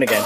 again.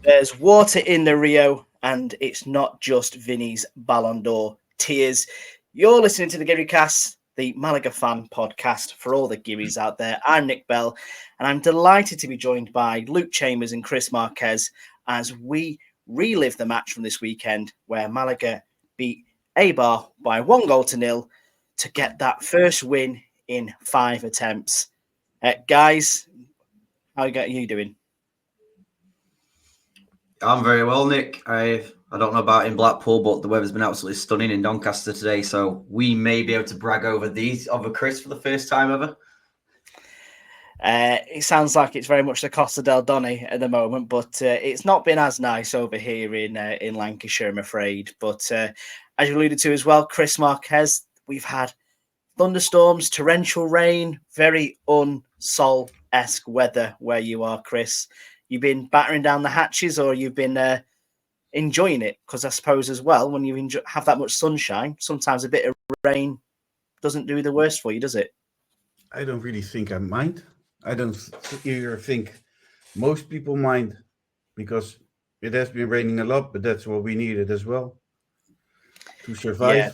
There's water in the Rio, and it's not just Vinny's Ballon d'Or tears. You're listening to the Gearycast, the Malaga fan podcast for all the Gearys out there. I'm Nick Bell, and I'm delighted to be joined by Luke Chambers and Chris Marquez as we relive the match from this weekend where Malaga beat Eibar by 1-0 to get that first win in 5 attempts. Guys, how are you doing? I'm very well, Nick. I don't know about in Blackpool, but the weather's been absolutely stunning in Doncaster today, so we may be able to brag over Chris for the first time ever. It sounds like it's very much the Costa del Donny at the moment, but it's not been as nice over here in Lancashire, I'm afraid. But as you alluded to as well, Chris Marquez, we've had thunderstorms, torrential rain, very un-Sol-esque weather where you are, Chris. You've been battering down the hatches, or you've been enjoying it? Because I suppose as well, when you have that much sunshine, sometimes a bit of rain doesn't do the worst for you, does it? I don't really think I mind. I don't either think most people mind, because it has been raining a lot, but that's what we needed as well to survive. Yeah.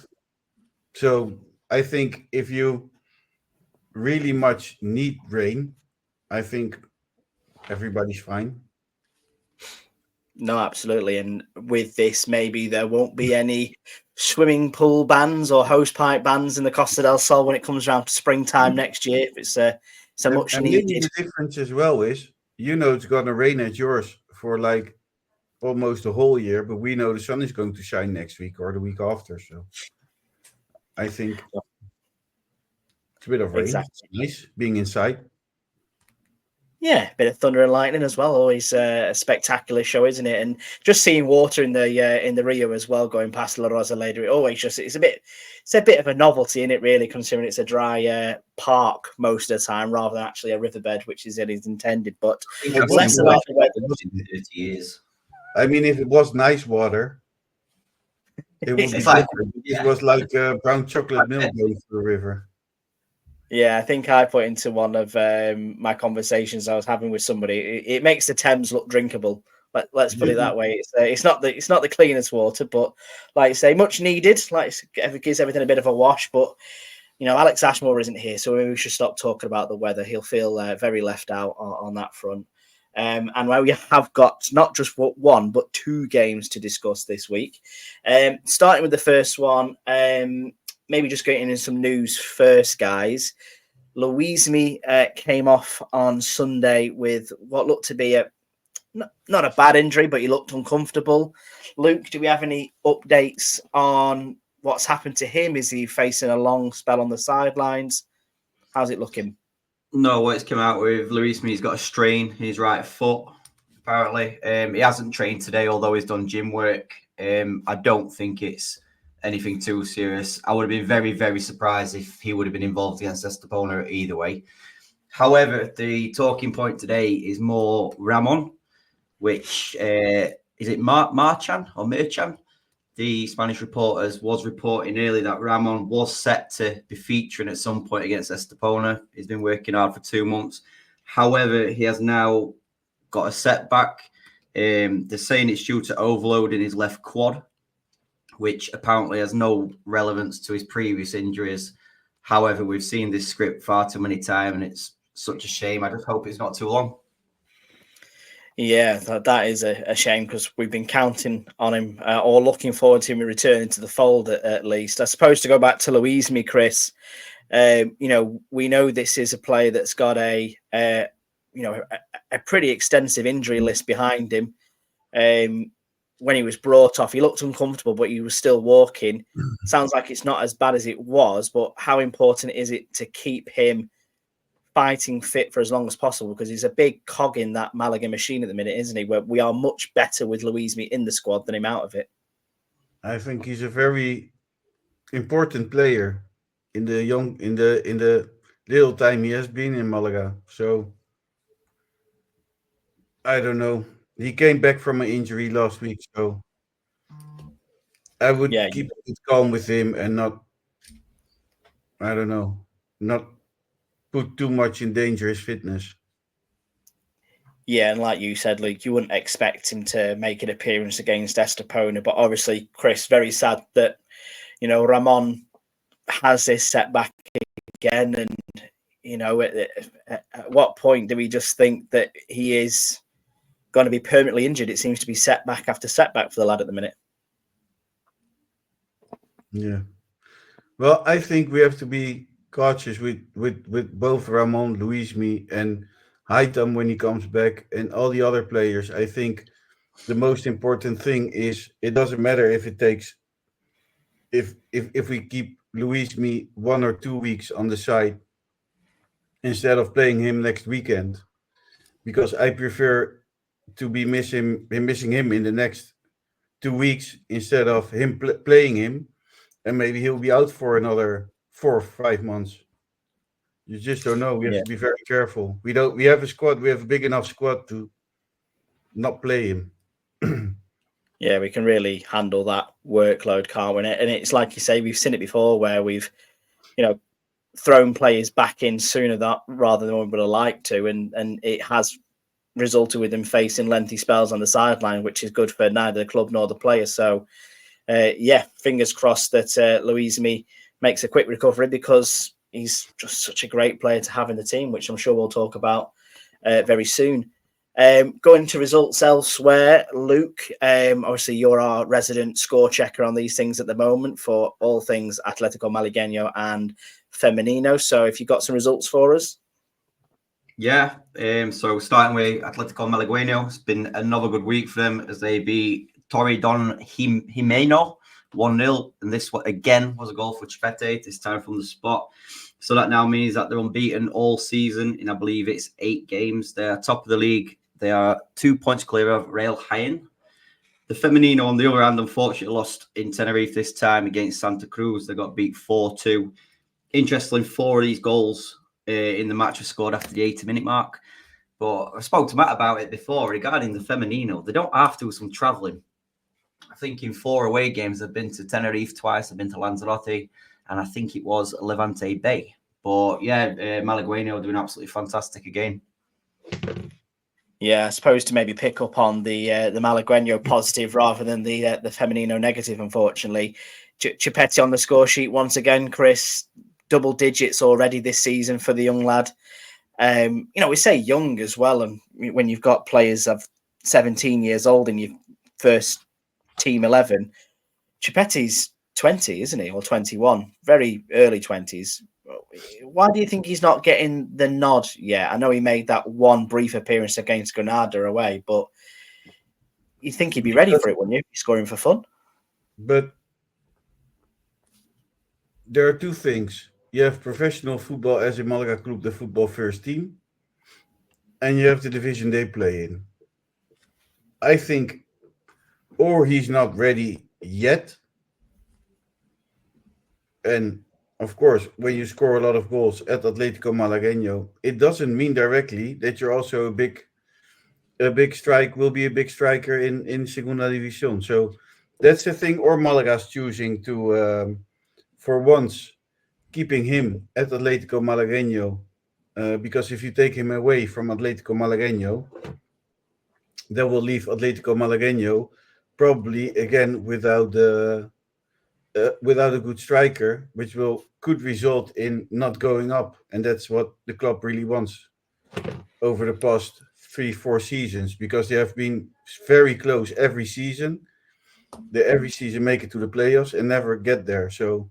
So I think if you really much need rain, I think everybody's fine. No, absolutely. And with this, maybe there won't be any swimming pool bans or hosepipe bans in the Costa del Sol when it comes around to springtime next year. It's a much needed. Maybe the difference as well is, it's going to rain at yours for like almost the whole year, but we know the sun is going to shine next week or the week after. So I think it's a bit of rain. Exactly. It's nice being inside. Yeah, a bit of thunder and lightning as well. Always a spectacular show, isn't it? And just seeing water in the Rio as well, going past La Rosaleda, it always it's a bit of a novelty in it, really, considering it's a dry park most of the time rather than actually a riverbed, which is intended. But less about the weather. 30 years. I mean, if it was nice water, it would be different. It was like brown chocolate milk going through the river. Yeah, I think I put into one of my conversations I was having with somebody. It makes the Thames look drinkable. Let's put it that way. It's not the cleanest water, but like you say, much needed. Like it gives everything a bit of a wash. But Alex Ashmore isn't here, so maybe we should stop talking about the weather. He'll feel very left out on that front. And while we have got not just one but 2 games to discuss this week, starting with the first one. Maybe just getting into some news first, guys. Louismi came off on Sunday with what looked to be not a bad injury, but he looked uncomfortable. Luke, do we have any updates on what's happened to him? Is he facing a long spell on the sidelines? How's it looking? No, what it's come out with, Louismi's got a strain in his right foot, apparently. He hasn't trained today, although he's done gym work. I don't think it's anything too serious. I would have been very, very surprised if he would have been involved against Estepona either way. However, the talking point today is more Ramon, which is it Marchan or Merchan? The Spanish reporters was reporting earlier that Ramon was set to be featuring at some point against Estepona. He's been working hard for 2 months. However, he has now got a setback. They're saying it's due to overload in his left quad, which apparently has no relevance to his previous injuries. However, we've seen this script far too many times, and it's such a shame. I just hope it's not too long. Yeah, that is a shame, because we've been counting on him or looking forward to him returning to the fold at least. I suppose to go back to Louismi, Chris, we know this is a player that's got a pretty extensive injury list behind him. When he was brought off, he looked uncomfortable, but he was still walking. Sounds like it's not as bad as it was, but how important is it to keep him fighting fit for as long as possible, because he's a big cog in that Malaga machine at the minute, isn't he? Where we are much better with Luismi in the squad than him out of it. I think he's a very important player in the little time he has been in Malaga. So I don't know. He came back from an injury last week, so I would keep it calm with him and not, I don't know, not put too much in danger his fitness. Yeah, and like you said, Luke, you wouldn't expect him to make an appearance against Estepona, but obviously, Chris, very sad that, you know, Ramon has this setback again, and, you know, at what point do we just think that he is going to be permanently injured? It seems to be setback after setback for the lad at the minute. Yeah. Well, I think we have to be cautious with both Ramon, Luismi, and Haitam when he comes back, and all the other players. I think the most important thing is it doesn't matter if it takes if we keep Luismi 1 or 2 weeks on the side instead of playing him next weekend, because I prefer to be missing him in the next 2 weeks instead of him playing him, and maybe he'll be out for another 4 or 5 months. You just don't know. We have to be very careful. We have a squad. We have a big enough squad to not play him. Yeah, we can really handle that workload, can't we? And it's like you say, we've seen it before where we've, you know, thrown players back in sooner rather than we would have liked to, and it has resulted with them facing lengthy spells on the sideline, which is good for neither the club nor the players. So, fingers crossed that Luismi makes a quick recovery, because he's just such a great player to have in the team, which I'm sure we'll talk about very soon. Going to results elsewhere, Luke, obviously you're our resident score checker on these things at the moment for all things Atletico Malagueño and Femenino. So if you've got some results for us. Yeah, so starting with Atletico Malagueño, it's been another good week for them as they beat Torre Don Jimeno 1-0, and this one again was a goal for Chipete, this time from the spot. So that now means that they're unbeaten all season in, I believe it's 8 games. They're top of the league. They are 2 points clear of Real Jaén. The Femenino, on the other hand, unfortunately lost in Tenerife this time against Santa Cruz. They got beat 4-2. Interestingly, 4 of these goals in the match were scored after the 80-minute mark. But I spoke to Matt about it before regarding the Femenino. They don't have to do some travelling. I think in 4 away games, they've been to Tenerife twice, they've been to Lanzarote, and I think it was Levante Bay. But yeah, Malagueño doing absolutely fantastic again. Yeah, I suppose to maybe pick up on the Malagueño positive rather than the Femenino negative, unfortunately. Chipete on the score sheet once again, Chris, double digits already this season for the young lad. You know, we say young as well, and when you've got players of 17 years old in your first team 11, Chipete's 20, isn't he, or 21? Very early 20s. Why do you think he's not getting the nod yet? I know he made that one brief appearance against Granada away, but you think he'd be ready for it, wouldn't you? He's scoring for fun. But there are 2 things. You have professional football as in Malaga Club, the football first team, and you have the division they play in. I think or he's not ready yet. And of course, when you score a lot of goals at Atletico Malagueño, it doesn't mean directly that you're also a big will be a big striker in Segunda División. So that's the thing. Or Malaga's choosing to, for once, keeping him at Atletico Malagueño, because if you take him away from Atletico Malagueño, that will leave Atletico Malagueño probably again without a good striker, which could result in not going up, and that's what the club really wants over the past 3-4 seasons, because they have been very close every season. They every season make it to the playoffs and never get there. So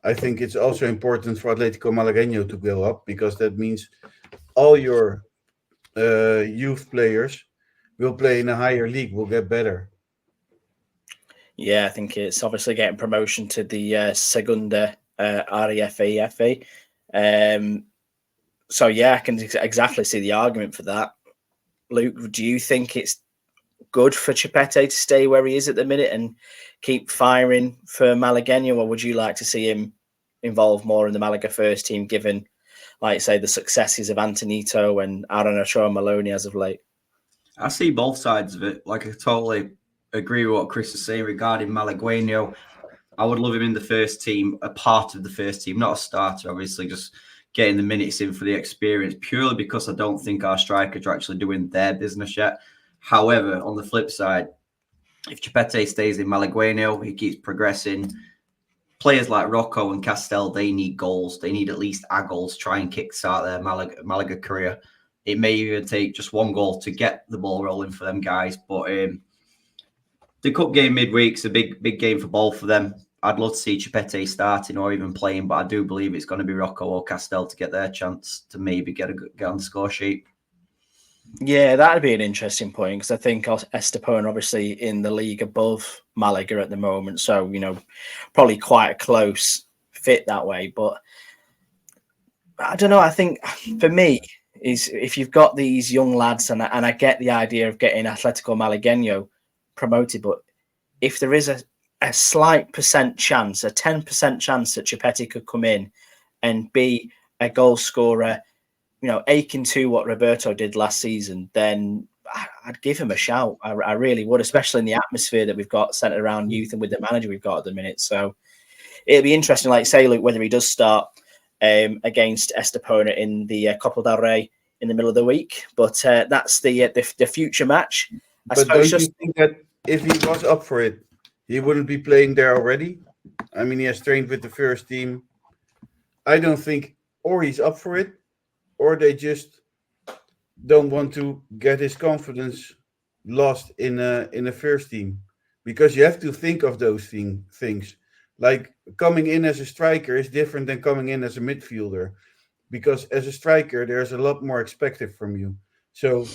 I think it's also important for Atletico Malagueño to go up, because that means all your youth players will play in a higher league, will get better. Yeah, I think it's obviously getting promotion to the Segunda RFA. So yeah, I can exactly see the argument for that. Luke, do you think it's good for Chipete to stay where he is at the minute and keep firing for Malagueño, or would you like to see him involved more in the Malaga first team, given, like say, the successes of Antonito and Aaron Ochoa Maloney as of late? I see both sides of it. Like, I totally agree with what Chris is saying regarding Malagueño. I would love him in the first team, a part of the first team, not a starter, obviously, just getting the minutes in for the experience, purely because I don't think our strikers are actually doing their business yet. However, on the flip side, if Chipete stays in Malagueño, he keeps progressing. Players like Rocco and Castel, they need goals. They need at least a goal to try and kickstart their Malaga career. It may even take just one goal to get the ball rolling for them guys. But the cup game midweek is a big game for both of them. I'd love to see Chipete starting or even playing, but I do believe it's going to be Rocco or Castel to get their chance to maybe get on the score sheet. Yeah, that'd be an interesting point, because I think Estepona obviously in the league above Malaga at the moment, so probably quite a close fit that way. But I don't know. I think for me is if you've got these young lads, and I get the idea of getting Atletico Malagueño promoted, but if there is a slight percent chance, a 10% chance that Chipete could come in and be a goal scorer, akin to what Roberto did last season, then I'd give him a shout. I really would, especially in the atmosphere that we've got centered around youth and with the manager we've got at the minute. So it'll be interesting, like say, Luke, whether he does start against Estepona in the Copa del Rey in the middle of the week. But that's the future match. But don't you think that if he was up for it, he wouldn't be playing there already? I mean, he has trained with the first team. I don't think, or he's up for it, or they just don't want to get his confidence lost in a first team. Because you have to think of those things. Like coming in as a striker is different than coming in as a midfielder. Because as a striker, there's a lot more expected from you. So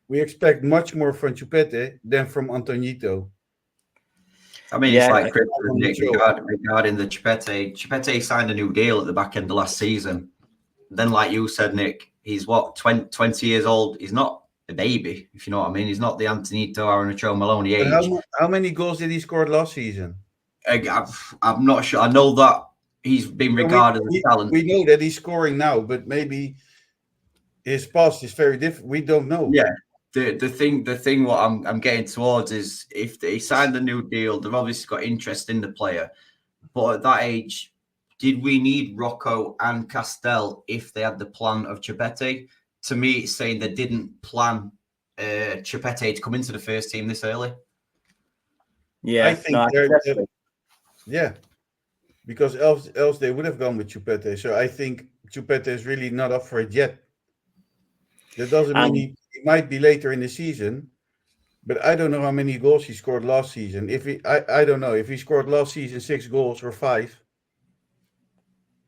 we expect much more from Chupete than from Antonito. I mean, it's like Chris regarding the Chipete. Chipete signed a new deal at the back end of last season. Then, like you said, Nick, he's 20 years old. He's not a baby, if you know what I mean. He's not the Antonito, Aaron Ochoa Maloney age. How many goals did he score last season? I'm not sure. I know that he's been regarded as talent. We know that he's scoring now, but maybe his past is very different. We don't know. Yeah. The thing what I'm getting towards is if they signed a new deal, they've obviously got interest in the player. But at that age, did we need Rocco and Castel if they had the plan of Chipete? To me, it's saying they didn't plan Chipete to come into the first team this early. Yeah, I think yeah, because else they would have gone with Chupete. So I think Chupete is really not up for it yet. That doesn't mean he might be later in the season, but I don't know how many goals he scored last season. I don't know if he scored last season 6 goals or 5.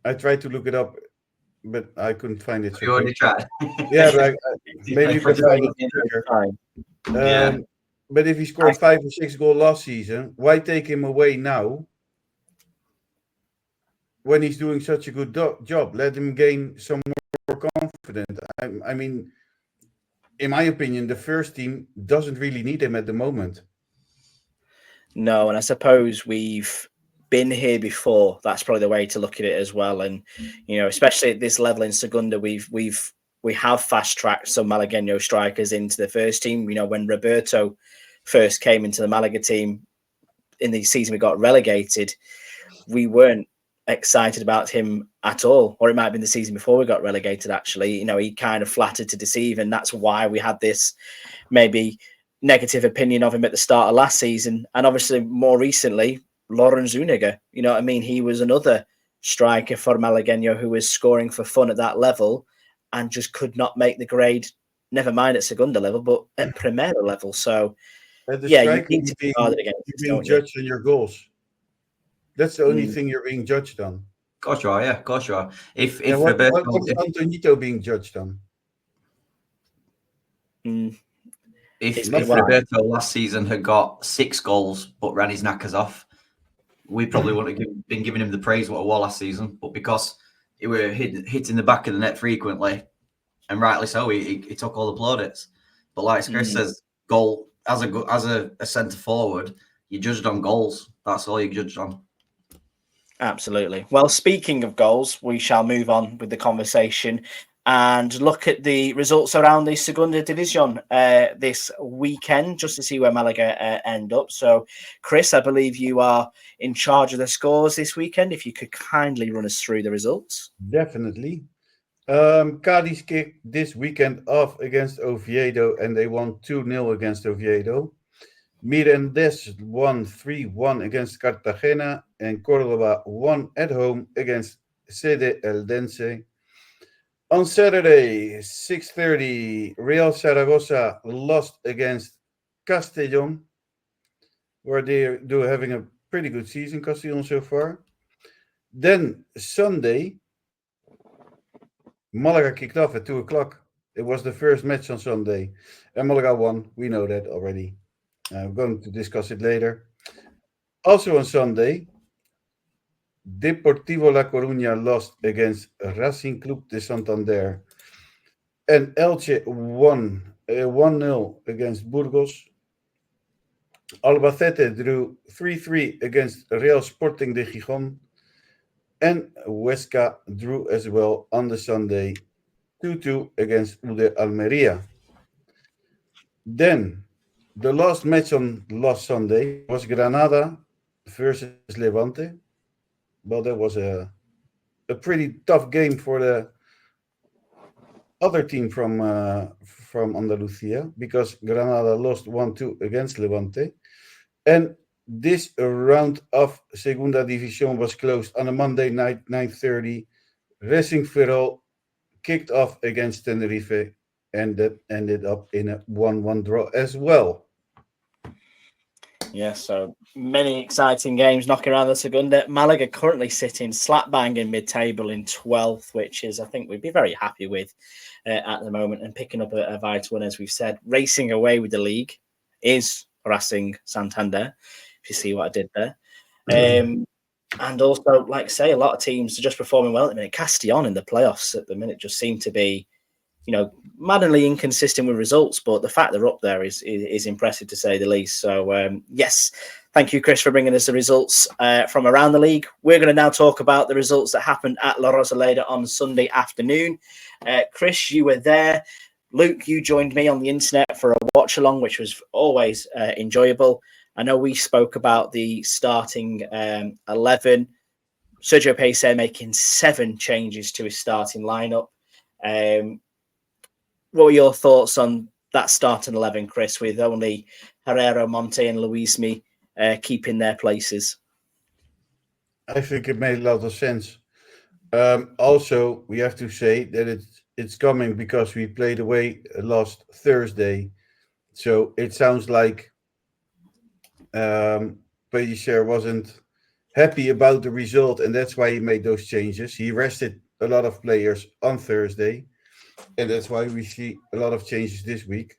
I tried to look it up, but I couldn't find it. You already tried. Yeah, but maybe you can find it later. But if he scored 5 or 6 goals last season, why take him away now when he's doing such a good job? Let him gain some more confidence. I mean, in my opinion, the first team doesn't really need him at the moment. No, and I suppose we've been here before. That's probably the way to look at it as well. And especially at this level in Segunda, we have fast tracked some Malagueño strikers into the first team. When Roberto first came into the Malaga team in the season we got relegated, we weren't excited about him at all, or it might have been the season before we got relegated. Actually, he kind of flattered to deceive, and that's why we had this maybe negative opinion of him at the start of last season. And obviously more recently, Lauren Zuniga, he was another striker for Malagueño who was scoring for fun at that level and just could not make the grade, never mind at Segunda level, but at Primera level. So you need to be guarded against this, being judged on your goals. That's the only thing you're being judged on. Gosh, you are, yeah. Gosh, you are. If Roberto, what's Antonito being judged on? If Roberto last season had got 6 goals but ran his knackers off, we probably wouldn't have been giving him the praise what it was last season. But because he were hitting the back of the net frequently, and rightly so. He took all the plaudits. But like Chris says, goal as a centre forward, you're judged on goals. That's all you're judged on. Absolutely. Well, speaking of goals, we shall move on with the conversation and look at the results around the Segunda Division this weekend, just to see where Malaga end up. So, Chris, I believe you are in charge of the scores this weekend. If you could kindly run us through the results. Definitely. Cadiz kicked this weekend off against Oviedo, and they won 2-0 against Oviedo. Mirandes won 3-1 against Cartagena, and Cordoba won at home against Sede Eldense. On Saturday, 6:30, Real Zaragoza lost against Castellón, where they're having a pretty good season, Castellón, so far. Then Sunday, Malaga kicked off at 2 o'clock. It was the first match on Sunday, and Malaga won. We know that already. I'm going to discuss it later. Also on Sunday, Deportivo La Coruña lost against Racing Club de Santander, and Elche won 1-0 against Burgos. Albacete drew 3-3 against Real Sporting de Gijón, and Huesca drew as well on the Sunday 2-2 against Ude Almería. Then the last match on last Sunday was Granada versus Levante. Well, that was a pretty tough game for the other team from Andalusia, because Granada lost 1-2 against Levante. And this round of Segunda División was closed on a Monday night, 9:30. Racing Ferrol kicked off against Tenerife, and that ended up in a 1-1 draw as well. Yeah, so many exciting games knocking around the Segunda. Malaga currently sitting slap bang in mid-table in 12th, which is, I think, we'd be very happy with at the moment, and picking up a vital one, as we've said. Racing away with the league is Racing Santander, if you see what I did there. And also, like I say, a lot of teams are just performing well at the minute. Castellón in the playoffs at the minute just seem to be, maddeningly inconsistent with results, but the fact they're up there is impressive, to say the least. So, yes, thank you, Chris, for bringing us the results from around the league. We're going to now talk about the results that happened at La Rosaleda on Sunday afternoon. Chris, you were there. Luke, you joined me on the internet for a watch-along, which was always enjoyable. I know we spoke about the starting 11. Sergio Pellicer making 7 changes to his starting lineup. What were your thoughts on that starting 11, Chris, with only Herrera, Monte and Luismi keeping their places? I think it made a lot of sense. Also, we have to say that it's coming because we played away last Thursday. So it sounds like Pellicer wasn't happy about the result, and that's why he made those changes. He rested a lot of players on Thursday, and that's why we see a lot of changes this week.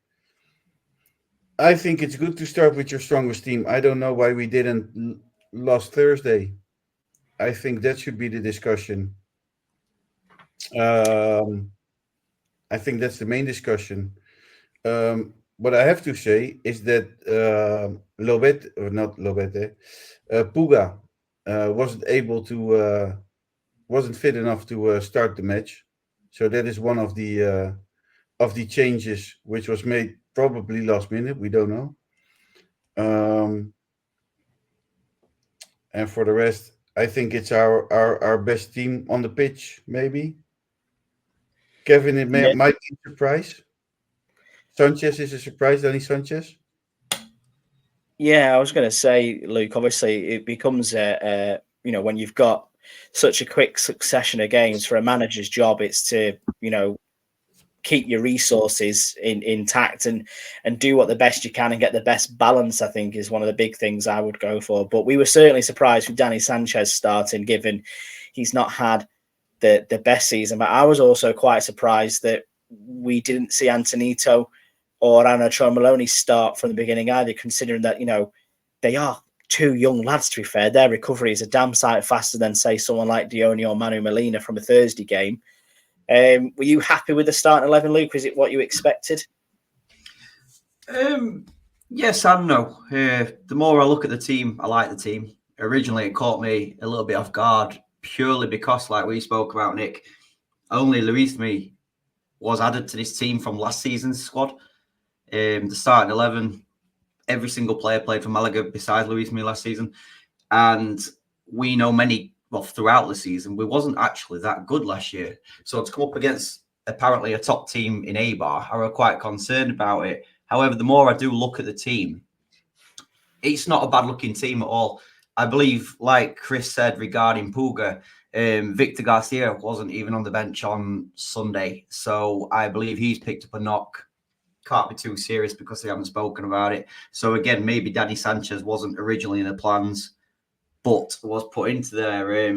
I think it's good to start with your strongest team. I don't know why we didn't last Thursday. I think that should be the discussion. I think that's the main discussion. What I have to say is that Puga wasn't fit enough to start the match. So that is one of the changes which was made probably last minute. We don't know. And for the rest, I think it's our best team on the pitch, maybe. Kevin, it might be a surprise. Sanchez is a surprise, Danny Sanchez. Yeah, I was going to say, Luke, obviously it becomes, when you've got such a quick succession of games, for a manager's job, it's to, keep your resources intact and do what the best you can and get the best balance, I think, is one of the big things I would go for. But we were certainly surprised with Danny Sanchez starting, given he's not had the best season. But I was also quite surprised that we didn't see Antonito or Anna Maloney start from the beginning either, considering that, they are two young lads, to be fair. Their recovery is a damn sight faster than, say, someone like Dione or Manu Molina from a Thursday game. Were you happy with the starting 11, Luke? Is it what you expected? Yes and no. The more I look at the team, I like the team. Originally, it caught me a little bit off guard purely because, like we spoke about, Nick, only Luis Mí was added to this team from last season's squad. The starting 11, every single player played for Malaga besides Luis Mí last season. And we know throughout the season, we wasn't actually that good last year. So to come up against apparently a top team in Eibar, I was quite concerned about it. However, the more I do look at the team, it's not a bad-looking team at all. I believe, like Chris said regarding Puga, Victor Garcia wasn't even on the bench on Sunday. So I believe he's picked up a knock. Can't be too serious because they haven't spoken about it. So again, maybe Danny Sanchez wasn't originally in the plans, but was put into there.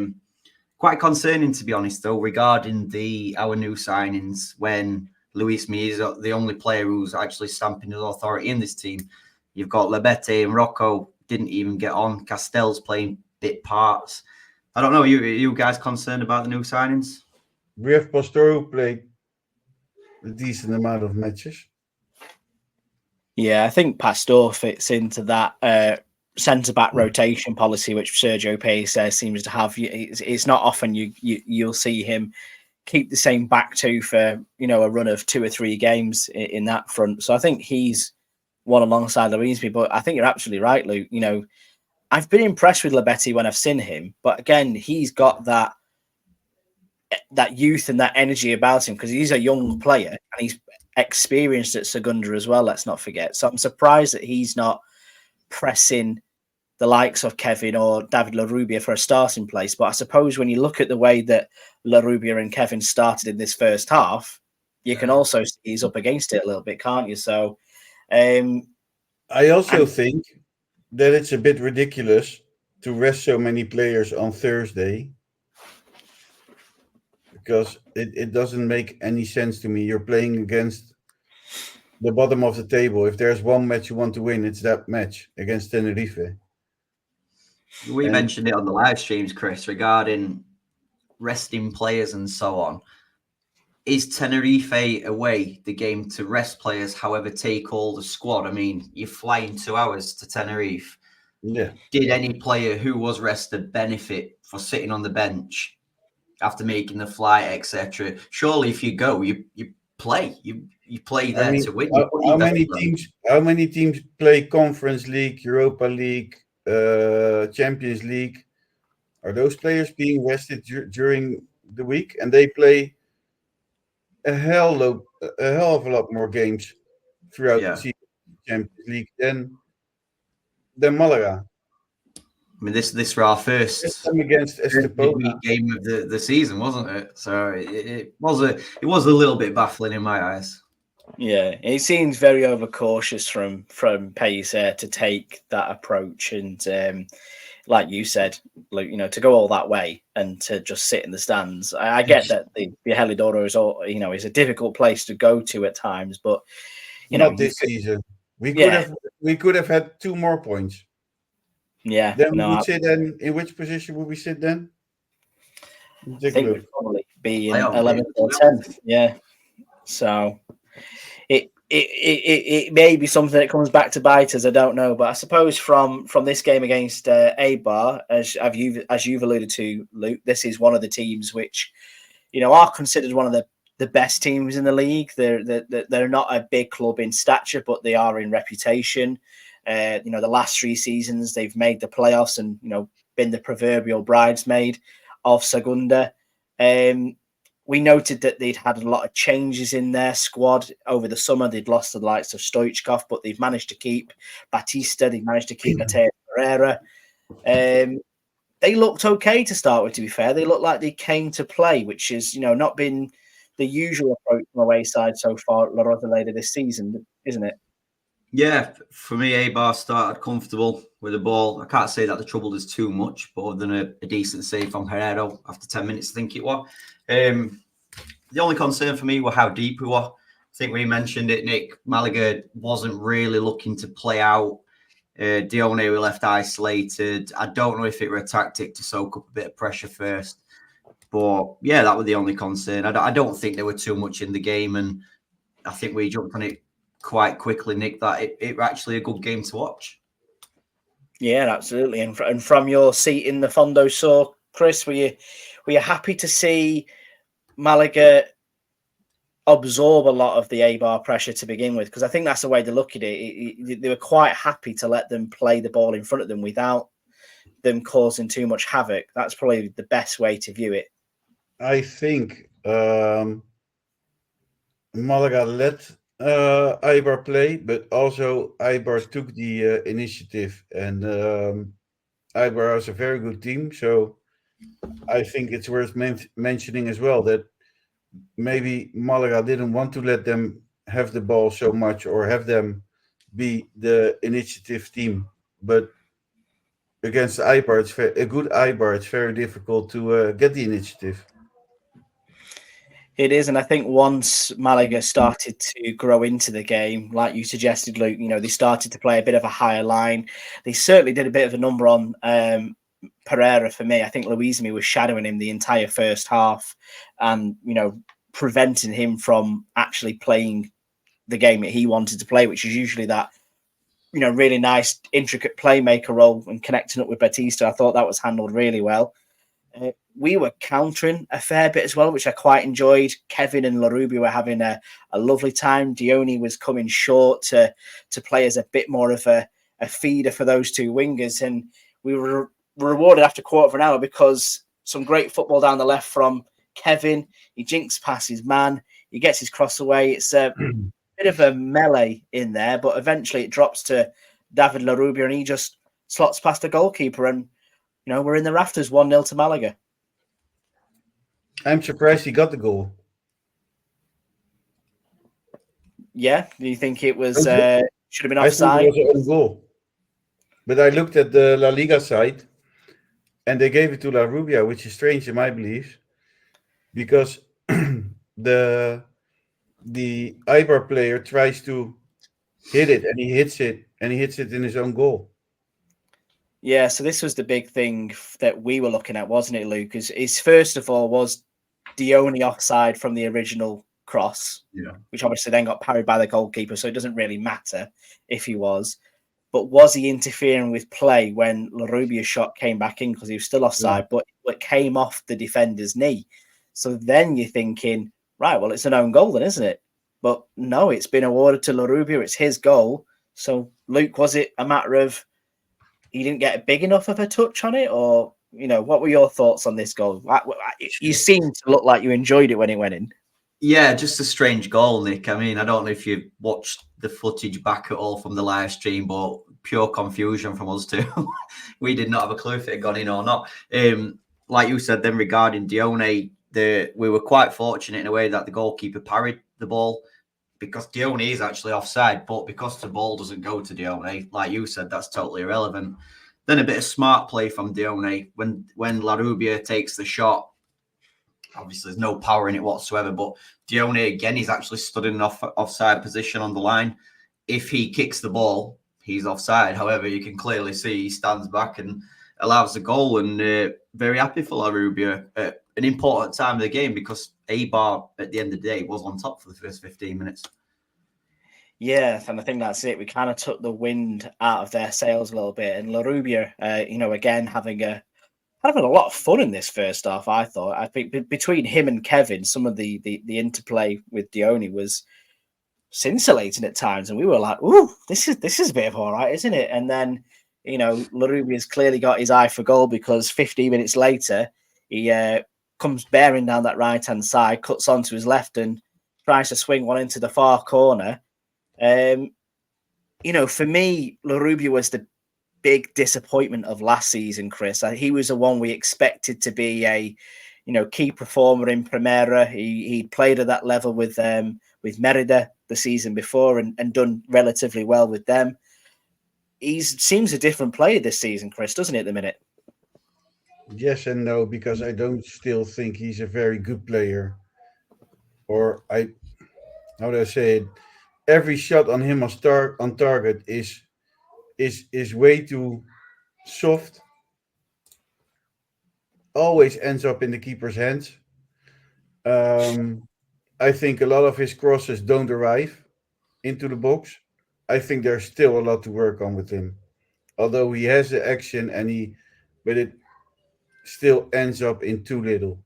Quite concerning, to be honest, though, regarding our new signings when Luis Mí is the only player who's actually stamping his authority in this team. You've got Lebete and Rocco didn't even get on. Castell's playing bit parts. I don't know. You guys concerned about the new signings? We have Pastor who played a decent amount of matches. Yeah, I think Pastor fits into that centre-back rotation policy, which Sergio Pérez seems to have. It's not often you'll see him keep the same back two for a run of 2 or 3 games in that front. So I think he's one alongside Luis Mí. But I think you're absolutely right, Luke. I've been impressed with Lebete when I've seen him, but again, he's got that youth and that energy about him because he's a young player and he's experienced at Segunda as well. Let's not forget. So I'm surprised that he's not pressing the likes of Kevin or David Larrubia for a starting place. But I suppose when you look at the way that Larrubia and Kevin started in this first half, you can also see he's up against it a little bit, can't you? So I also think that it's a bit ridiculous to rest so many players on Thursday because it doesn't make any sense to me. You're playing against the bottom of the table. If there's one match you want to win, it's that match against Tenerife. We mentioned it on the live streams, Chris, regarding resting players and so on. Is Tenerife away the game to rest players, however, take all the squad? I mean, you're flying 2 hours to Tenerife. Yeah. Did any player who was rested benefit for sitting on the bench after making the flight, etc.? Surely, if you go, you play. You play there to win. How many teams play Conference League, Europa League, Champions League? Are those players being rested during the week? And they play a hell of a lot more games throughout the season, Champions League than Malaga. I mean, this was our first time against Estepona game of the season, wasn't it? So it was a little bit baffling in my eyes. Yeah, it seems very overcautious from Pérez to take that approach, and like you said, Luke, to go all that way and to just sit in the stands. I get that the Helidoro is a difficult place to go to at times, but not this season. We could have had 2 more points. Yeah. Then we would sit then. In which position would we sit then? I think we'd probably be in 11th or 10th. Yeah. So it may be something that comes back to bite us. I don't know, but I suppose from this game against Eibar, as you've alluded to, Luke, this is one of the teams which are considered one of the best teams in the league. They're not a big club in stature, but they are in reputation. The last 3 seasons they've made the playoffs and been the proverbial bridesmaid of Segunda. We noted that they'd had a lot of changes in their squad over the summer. They'd lost the likes of Stoichkov, but they've managed to keep Batista. They've managed to keep Mateo Pereira. They looked okay to start with, to be fair. They looked like they came to play, which is, not been the usual approach from away side so far at La Rosaleda this season, isn't it? Yeah, for me, Eibar started comfortable with the ball. I can't say that they troubled us too much, but other than a decent save from Herrero after 10 minutes, I think it was. The only concern for me was how deep we were. I think we mentioned it, Nick. Malaga wasn't really looking to play out Dione were left isolated. I don't know if it were a tactic to soak up a bit of pressure first. But yeah, that was the only concern. I don't think there were too much in the game, and I think we jumped on it quite quickly, Nick, that it was actually a good game to watch. Yeah, absolutely. And from your seat in the Fondo saw, Chris, were you happy to see Malaga absorb a lot of the Eibar pressure to begin with? Because I think that's the way to look at it. They were quite happy to let them play the ball in front of them without them causing too much havoc. That's probably the best way to view it. I think Malaga let Eibar play, but also Eibar took the initiative, and Eibar is a very good team. So I think it's worth mentioning as well that maybe Malaga didn't want to let them have the ball so much or have them be the initiative team. But against Eibar, a good Eibar, it's very difficult to get the initiative. It is, and I think once Malaga started to grow into the game, like you suggested, Luke, they started to play a bit of a higher line. They certainly did a bit of a number on Pereira for me. I think Luismi was shadowing him the entire first half and, preventing him from actually playing the game that he wanted to play, which is usually that, really nice, intricate playmaker role and connecting up with Batista. I thought that was handled really well. We were countering a fair bit as well, which I quite enjoyed. Kevin and Larubia were having a lovely time. Dione was coming short to play as a bit more of a feeder for those two wingers. And we were rewarded after a quarter of an hour because some great football down the left from Kevin. He jinks past his man. He gets his cross away. It's a bit of a melee in there, but eventually it drops to David Larubia and he just slots past the goalkeeper and we're in the rafters, 1-0 to Malaga. I'm surprised he got the goal. Yeah, do you think it was should have been offside? I thought it was an own goal, but I looked at the La Liga site, and they gave it to La Rubia, which is strange in my beliefs, because the Eibar player tries to hit it, and he hits it in his own goal. Yeah, so this was the big thing that we were looking at, wasn't it, Luke? Is first of all, was Dione offside from the original cross, which obviously then got parried by the goalkeeper, so it doesn't really matter if he was. But was he interfering with play when Larubia's shot came back in because he was still offside, but it came off the defender's knee? So then you're thinking, right, well, it's an own goal then, isn't it? But no, it's been awarded to Larubia. It's his goal. So, Luke, was it a matter of he didn't get big enough of a touch on it, or what were your thoughts on this goal? You seemed to look like you enjoyed it when it went in. Yeah, just a strange goal, Nick. I mean, I don't know if you watched the footage back at all from the live stream, but pure confusion from us too. We did not have a clue if it had gone in or not. Like you said, then regarding Dione, we were quite fortunate in a way that the goalkeeper parried the ball, because Dione is actually offside, but because the ball doesn't go to Dione, like you said, that's totally irrelevant. Then a bit of smart play from Dione when Larubia takes the shot. Obviously, there's no power in it whatsoever, but Dione, again, he's actually stood in an offside position on the line. If he kicks the ball, he's offside. However, you can clearly see he stands back and allows the goal, and very happy for Larubia at an important time of the game, because Eibar, at the end of the day, was on top for the first 15 minutes. Yeah, and I think that's it. We kind of took the wind out of their sails a little bit. And Larubia, again, having a lot of fun in this first half, I thought. I think between him and Kevin, some of the interplay with Dione was scintillating at times. And we were like, ooh, this is a bit of all right, isn't it? And then, Larubia's clearly got his eye for goal, because 15 minutes later, he comes bearing down that right-hand side, cuts onto his left and tries to swing one into the far corner. For me, Larubia was the big disappointment of last season, Chris. He was the one we expected to be a, key performer in Primera. He played at that level with Merida the season before and done relatively well with them. He seems a different player this season, Chris, doesn't he, at the minute? Yes and no, because I don't still think he's a very good player. Or how do I say it? Every shot on him on target is is way too soft. Always ends up in the keeper's hands. I think a lot of his crosses don't arrive into the box. I think there's still a lot to work on with him. Although he has the action but it still ends up in too little.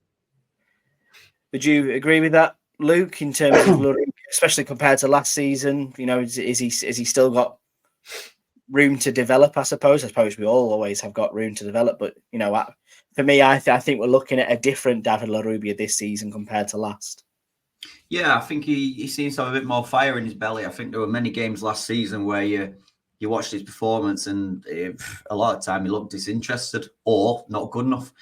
Would you agree with that, Luke? In terms of Lurik, especially compared to last season, is he still got room to develop? I suppose we all always have got room to develop, but for me, I think we're looking at a different David Larrubia this season compared to last. Yeah, I think he seems to have a bit more fire in his belly. I think there were many games last season where you watched his performance and a lot of time he looked disinterested or not good enough.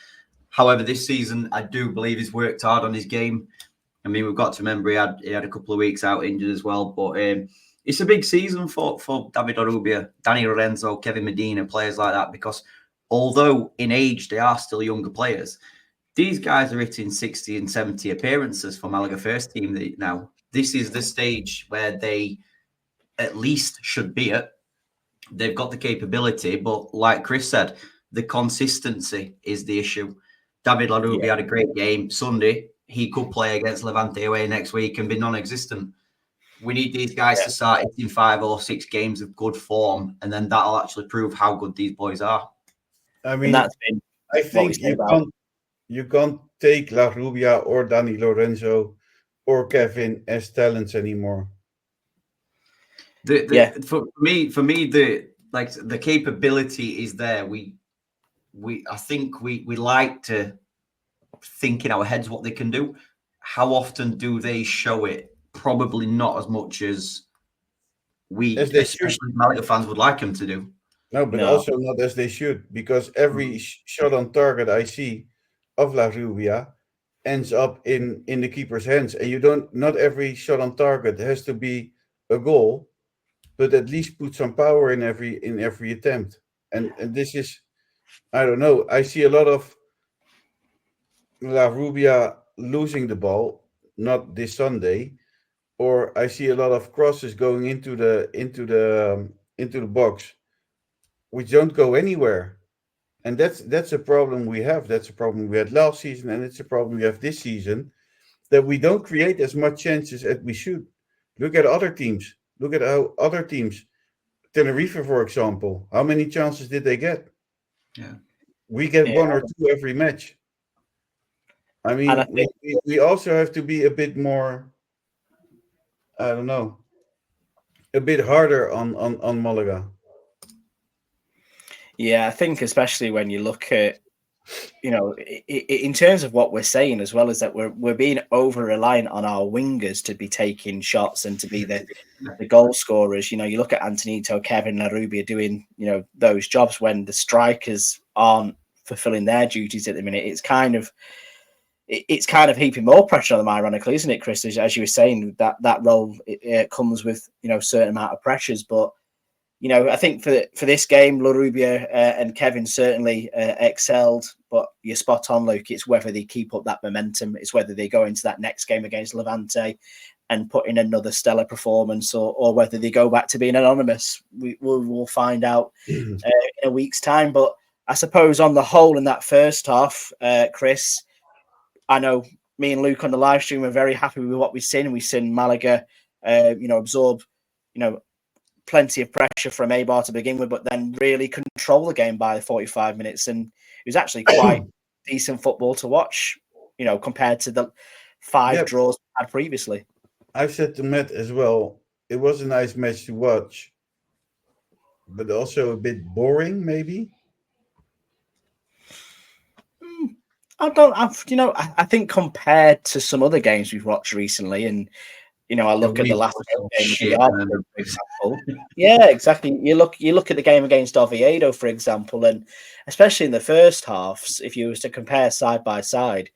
However, this season, I do believe he's worked hard on his game. I mean, we've got to remember he had a couple of weeks out injured as well. But it's a big season for David Larrubia, Danny Lorenzo, Kevin Medina, players like that, because although in age they are still younger players, these guys are hitting 60 and 70 appearances for Malaga first team now. This is the stage where they at least should be at. They've got the capability, but like Chris said, the consistency is the issue. David Larrubia had a great game Sunday. He could play against Levante away next week and be non-existent. We need these guys to start hitting 5 or 6 games of good form, and then that'll actually prove how good these boys are. I mean, I think you can't take Larrubia or Dani Lorenzo or Kevin as talents anymore. For me, the capability is there. I think we like to think in our heads what they can do. How often do they show it? Probably not as much as especially Malaga fans would like them to do. No, but also not as they should, because every shot on target I see of Larrubia ends up in the keeper's hands, and not every shot on target has to be a goal, but at least put some power in every attempt. And this is, I don't know. I see a lot of Larrubia losing the ball, not this Sunday, or I see a lot of crosses going into the box, which don't go anywhere. And that's a problem we have. That's a problem we had last season, and it's a problem we have this season, that we don't create as much chances as we should. Look at other teams. Look at how other teams, Tenerife, for example, how many chances did they get? Yeah. We get 1 or 2 every match. I mean, we also have to be a bit more, I don't know, a bit harder on Malaga. Yeah, I think especially when you look at, in terms of what we're saying, as well as that we're being over reliant on our wingers to be taking shots and to be the goal scorers. You look at Antonito, Kevin, Larrubia doing those jobs when the strikers aren't fulfilling their duties at the minute. It's kind of heaping more pressure on them, ironically, isn't it, Chris? As you were saying, that role it comes with a certain amount of pressures, but. I think for this game, Larrubia and Kevin certainly excelled, but you're spot on, Luke. It's whether they keep up that momentum. It's whether they go into that next game against Levante and put in another stellar performance, or whether they go back to being anonymous. We'll find out in a week's time. But I suppose on the whole, in that first half, Chris, I know me and Luke on the live stream are very happy with what we've seen. We've seen Malaga, absorb, plenty of pressure from Eibar to begin with, but then really control the game by 45 minutes. And it was actually quite decent football to watch, compared to the 5 draws we had previously. I've said to Matt as well, it was a nice match to watch, but also a bit boring, maybe. I think compared to some other games we've watched recently, and I look at the last game, for example. Yeah, exactly. You look at the game against Oviedo, for example, and especially in the first halves, if you was to compare side by side,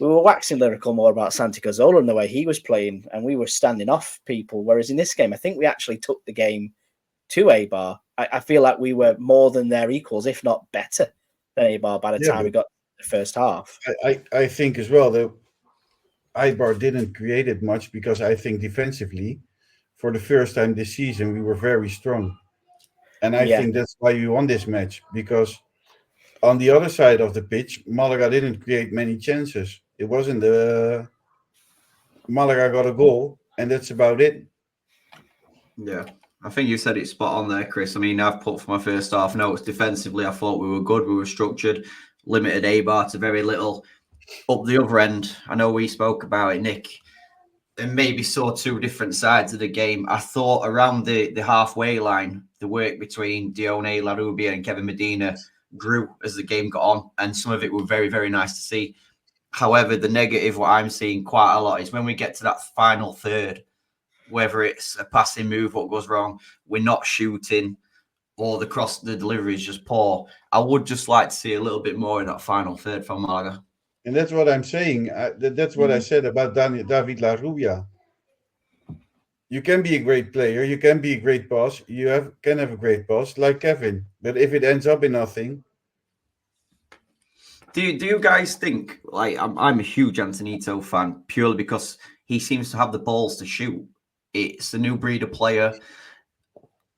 we were waxing lyrical more about Santi Cazorla and the way he was playing, and we were standing off people. Whereas in this game, I think we actually took the game to Eibar. I feel like we were more than their equals, if not better than Eibar by the time we got to the first half. I think as well that Eibar didn't create it much, because I think defensively, for the first time this season, we were very strong. And I think that's why we won this match, because on the other side of the pitch, Malaga didn't create many chances. It wasn't Malaga got a goal, and that's about it. Yeah, I think you said it spot on there, Chris. I mean, I've put for my first half notes defensively. I thought we were good. We were structured, limited Eibar to very little. Up the other end, I know we spoke about it, Nick, and maybe saw two different sides of the game. I thought around the halfway line, the work between Dione, Larrubia, and Kevin Medina grew as the game got on, and some of it were very, very nice to see. However, the negative, what I'm seeing quite a lot, is when we get to that final third, whether it's a passing move, what goes wrong, we're not shooting, or the delivery is just poor. I would just like to see a little bit more in that final third from Malaga. And that's what I'm saying. That's what I said about David Larrubia. You can be a great player. You can be a great boss. Can have a great boss like Kevin. But if it ends up in nothing. Do you guys think, like, I'm a huge Antonito fan purely because he seems to have the balls to shoot. It's a new breed of player.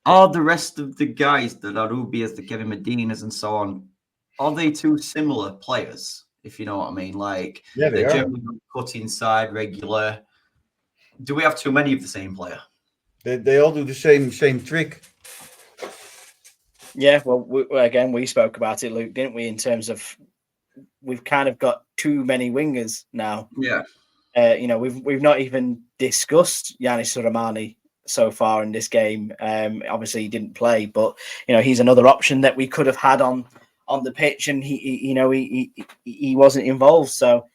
Are the rest of the guys, the Larubias, the Kevin Medinas, and so on, are they too similar players? If you know what I mean, like they're generally cut inside, regular. Do we have too many of the same player? They all do the same trick. Yeah, well, we spoke about it, Luke, didn't we? In terms of we've kind of got too many wingers now. Yeah. We've not even discussed Yanis Suramani so far in this game. Obviously, he didn't play, but he's another option that we could have had on the pitch, and he wasn't involved. So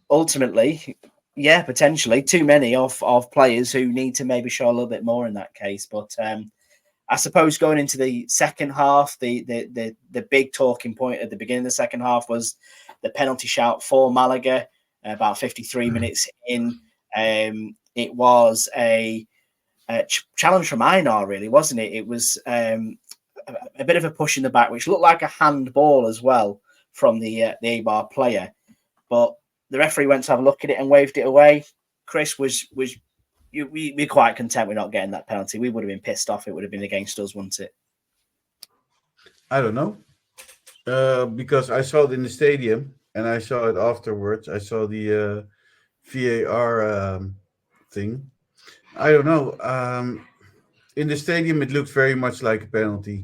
ultimately, yeah, potentially too many of players who need to maybe show a little bit more in that case. But I suppose going into the second half, the big talking point at the beginning of the second half was the penalty shout for Malaga. About 53 minutes in, it was a challenge from Einar, really, wasn't it? It was a bit of a push in the back, which looked like a handball as well from the Eibar player. But the referee went to have a look at it and waved it away. Chris, we're quite content with not getting that penalty. We would have been pissed off. It would have been against us, wouldn't it? I don't know. Because I saw it in the stadium and I saw it afterwards. I saw the VAR thing. I don't know. In the stadium, it looked very much like a penalty.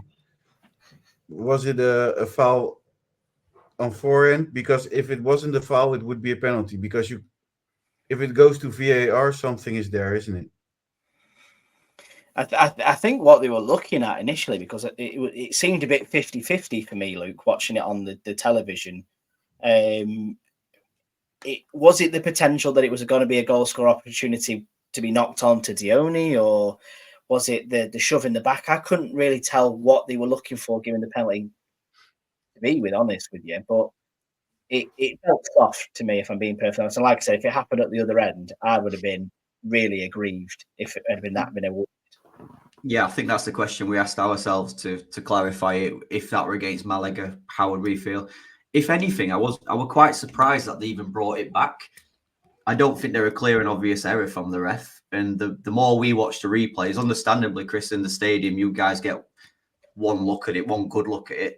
Was it a foul on forehand? Because if it wasn't a foul, it would be a penalty. Because if it goes to VAR, something is there, isn't it? I think what they were looking at initially, because it seemed a bit 50-50 for me, Luke, watching it on the television. Was it the potential that it was going to be a goal score opportunity to be knocked on to Dione, or was it the shove in the back? I couldn't really tell what they were looking for, given the penalty, to be honest with you. But it felt soft to me, if I'm being perfectly honest. And like I said, if it happened at the other end, I would have been really aggrieved if it had been awarded. Yeah, I think that's the question we asked ourselves to clarify it. If that were against Malaga, how would we feel? If anything, I was quite surprised that they even brought it back. I don't think they're a clear and obvious error from the ref. And the more we watch the replays, understandably, Chris, in the stadium, you guys get one good look at it.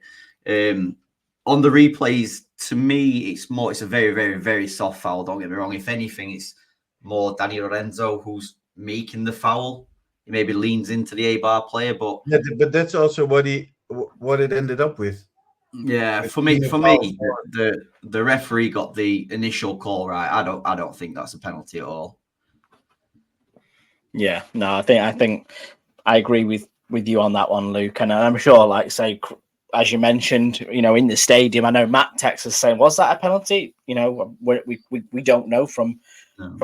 On the replays, to me, it's a very, very, very soft foul. Don't get me wrong. If anything, it's more Danny Lorenzo who's making the foul. He maybe leans into the Eibar player, but that's also what it ended up with. Yeah, for me, the referee got the initial call right. I don't think that's a penalty at all. Yeah, no, I think I agree with you on that one, Luke. And I'm sure, like say, as you mentioned, in the stadium, I know Matt texts us saying, "Was that a penalty?" We don't know from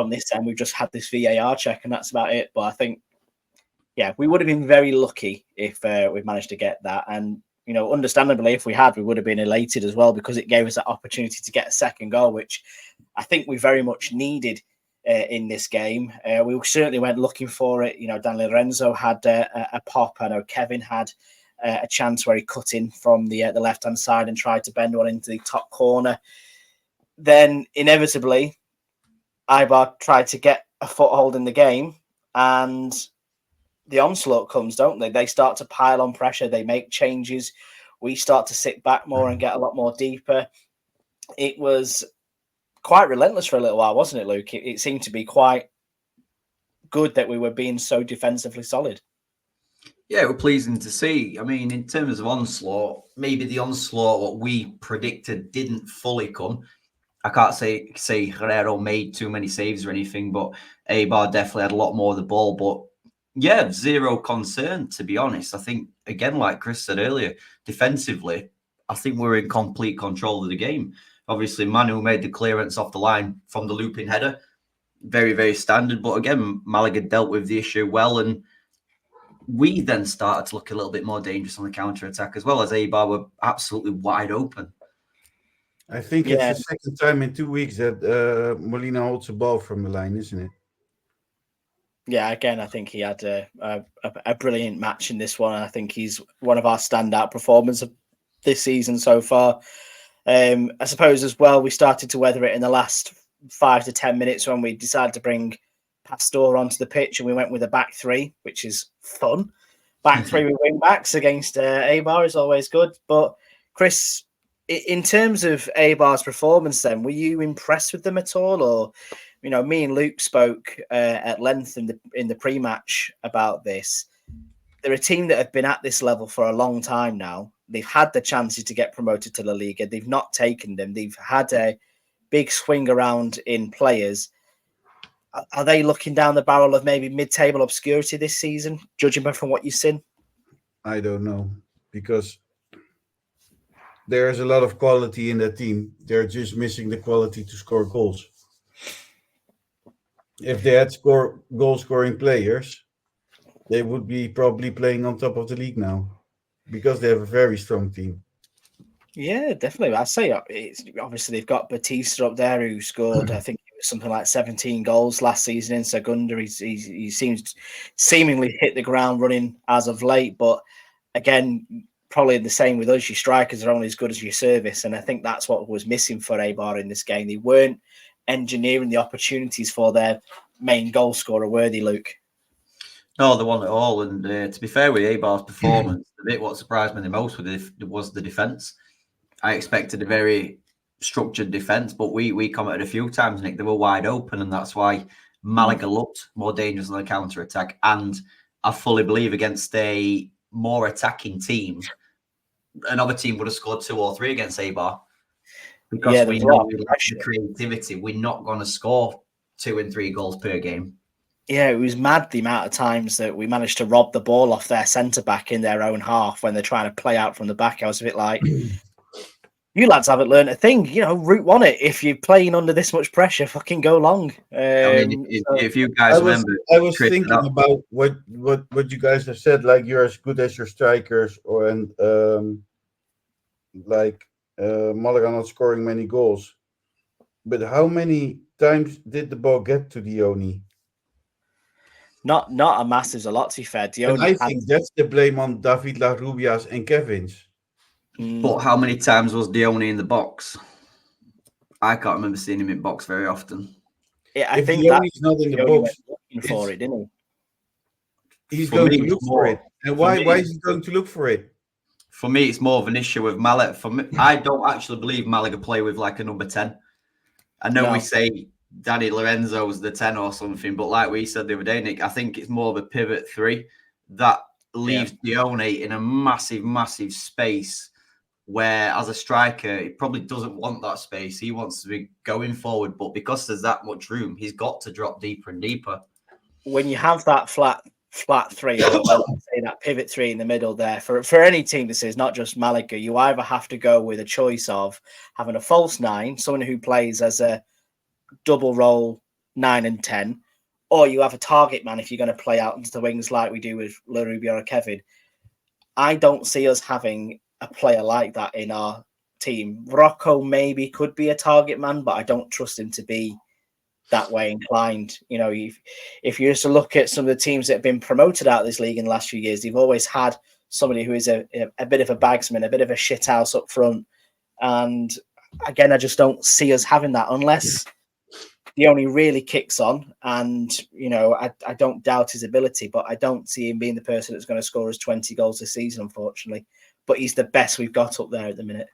this end. We've just had this VAR check, and that's about it. But I think, yeah, we would have been very lucky if we managed to get that. And understandably, if we had, we would have been elated as well, because it gave us that opportunity to get a second goal, which I think we very much needed in this game. We certainly went looking for it. Dan Lorenzo had a pop. I know Kevin had a chance where he cut in from the left-hand side and tried to bend one into the top corner. Then, inevitably, Eibar tried to get a foothold in the game, and the onslaught comes, don't they? They start to pile on pressure. They make changes. We start to sit back more and get a lot more deeper. It was quite relentless for a little while, wasn't it, Luke? It seemed to be quite good that we were being so defensively solid. Yeah, it was pleasing to see. I mean, in terms of onslaught, maybe the onslaught what we predicted didn't fully come. I can't say Herrero made too many saves or anything, but Eibar definitely had a lot more of the ball. But yeah, zero concern, to be honest. I think, again, like Chris said earlier, defensively, I think we're in complete control of the game. Obviously, Manu made the clearance off the line from the looping header. Very, very standard. But again, Malaga dealt with the issue well, and we then started to look a little bit more dangerous on the counter-attack as well, as Eibar were absolutely wide open. I think it's the second time in 2 weeks that Molina holds a ball from the line, isn't it? Yeah, again, I think he had a brilliant match in this one. I think he's one of our standout performers of this season so far. I suppose as well, we started to weather it in the last 5 to 10 minutes when we decided to bring Pastor onto the pitch, and we went with a back three, which is fun. Back three with wing backs against Eibar is always good. But Chris, in terms of Eibar's performance, then, were you impressed with them at all? Or, me and Luke spoke at length in the pre-match about this. They're a team that have been at this level for a long time now. They've had the chances to get promoted to La Liga. They've not taken them. They've had a big swing around in players. Are they looking down the barrel of maybe mid-table obscurity this season, judging by from what you've seen? I don't know, because there's a lot of quality in that team. They're just missing the quality to score goals. If they had goal-scoring players, they would be probably playing on top of the league now, because they have a very strong team. Yeah, definitely. I'd say obviously they've got Batista up there, who scored, I think it was something like 17 goals last season in Segunda. He seems seemingly hit the ground running as of late, but again, probably the same with us. Your strikers are only as good as your service, and I think that's what was missing for Eibar in this game. They weren't engineering the opportunities for their main goal scorer, were they, Luke? No, they won it all. And to be fair with Eibar's performance, the bit what surprised me the most was the defence. I expected a very structured defence, but we commented a few times, Nick, they were wide open, and that's why Malaga looked more dangerous on the counter-attack. And I fully believe against a more attacking team, another team would have scored 2 or 3 against Eibar. Because we know we lack the creativity, we're not going to score 2 and 3 goals per game. Yeah, it was mad the amount of times that we managed to rob the ball off their centre-back in their own half when they're trying to play out from the back. I was a bit like, you lads haven't learned a thing. Route one it. If you're playing under this much pressure, fucking go long. If you guys remember... I was thinking about what you guys have said, like you're as good as your strikers, Malaga not scoring many goals. But how many times did the ball get to Dione? Not a massive, a lot to be fair. And I think that's the blame on David Larrubias and Kevin's. But how many times was Dione in the box? I can't remember seeing him in box very often. Yeah, I think Dione's not in the box. Looking for it, didn't he? He's going to look for it. And why is he going to look for it? For me, it's more of an issue with Malaga. For me, I don't actually believe Malaga play with like a number 10. I know we say Danny Lorenzo's the 10 or something, but like we said the other day, Nick, I think it's more of a pivot 3 that leaves Dione in a massive, massive space where, as a striker, he probably doesn't want that space. He wants to be going forward, but because there's that much room, he's got to drop deeper and deeper. When you have that flat 3, or say that pivot 3 in the middle there, for any team, this is not just Malaga, you either have to go with a choice of having a false 9, someone who plays as a double role 9 and 10, or you have a target man if you're going to play out into the wings like we do with Larrubia or Kevin. I don't see us having a player like that in our team. Rocco maybe could be a target man, but I don't trust him to be that way inclined. If you used to look at some of the teams that have been promoted out of this league in the last few years, they've always had somebody who is a bit of a bagsman, a bit of a shithouse up front. And again, I just don't see us having that unless Dione really kicks on, and I don't doubt his ability, but I don't see him being the person that's going to score us 20 goals this season, unfortunately. But he's the best we've got up there at the minute.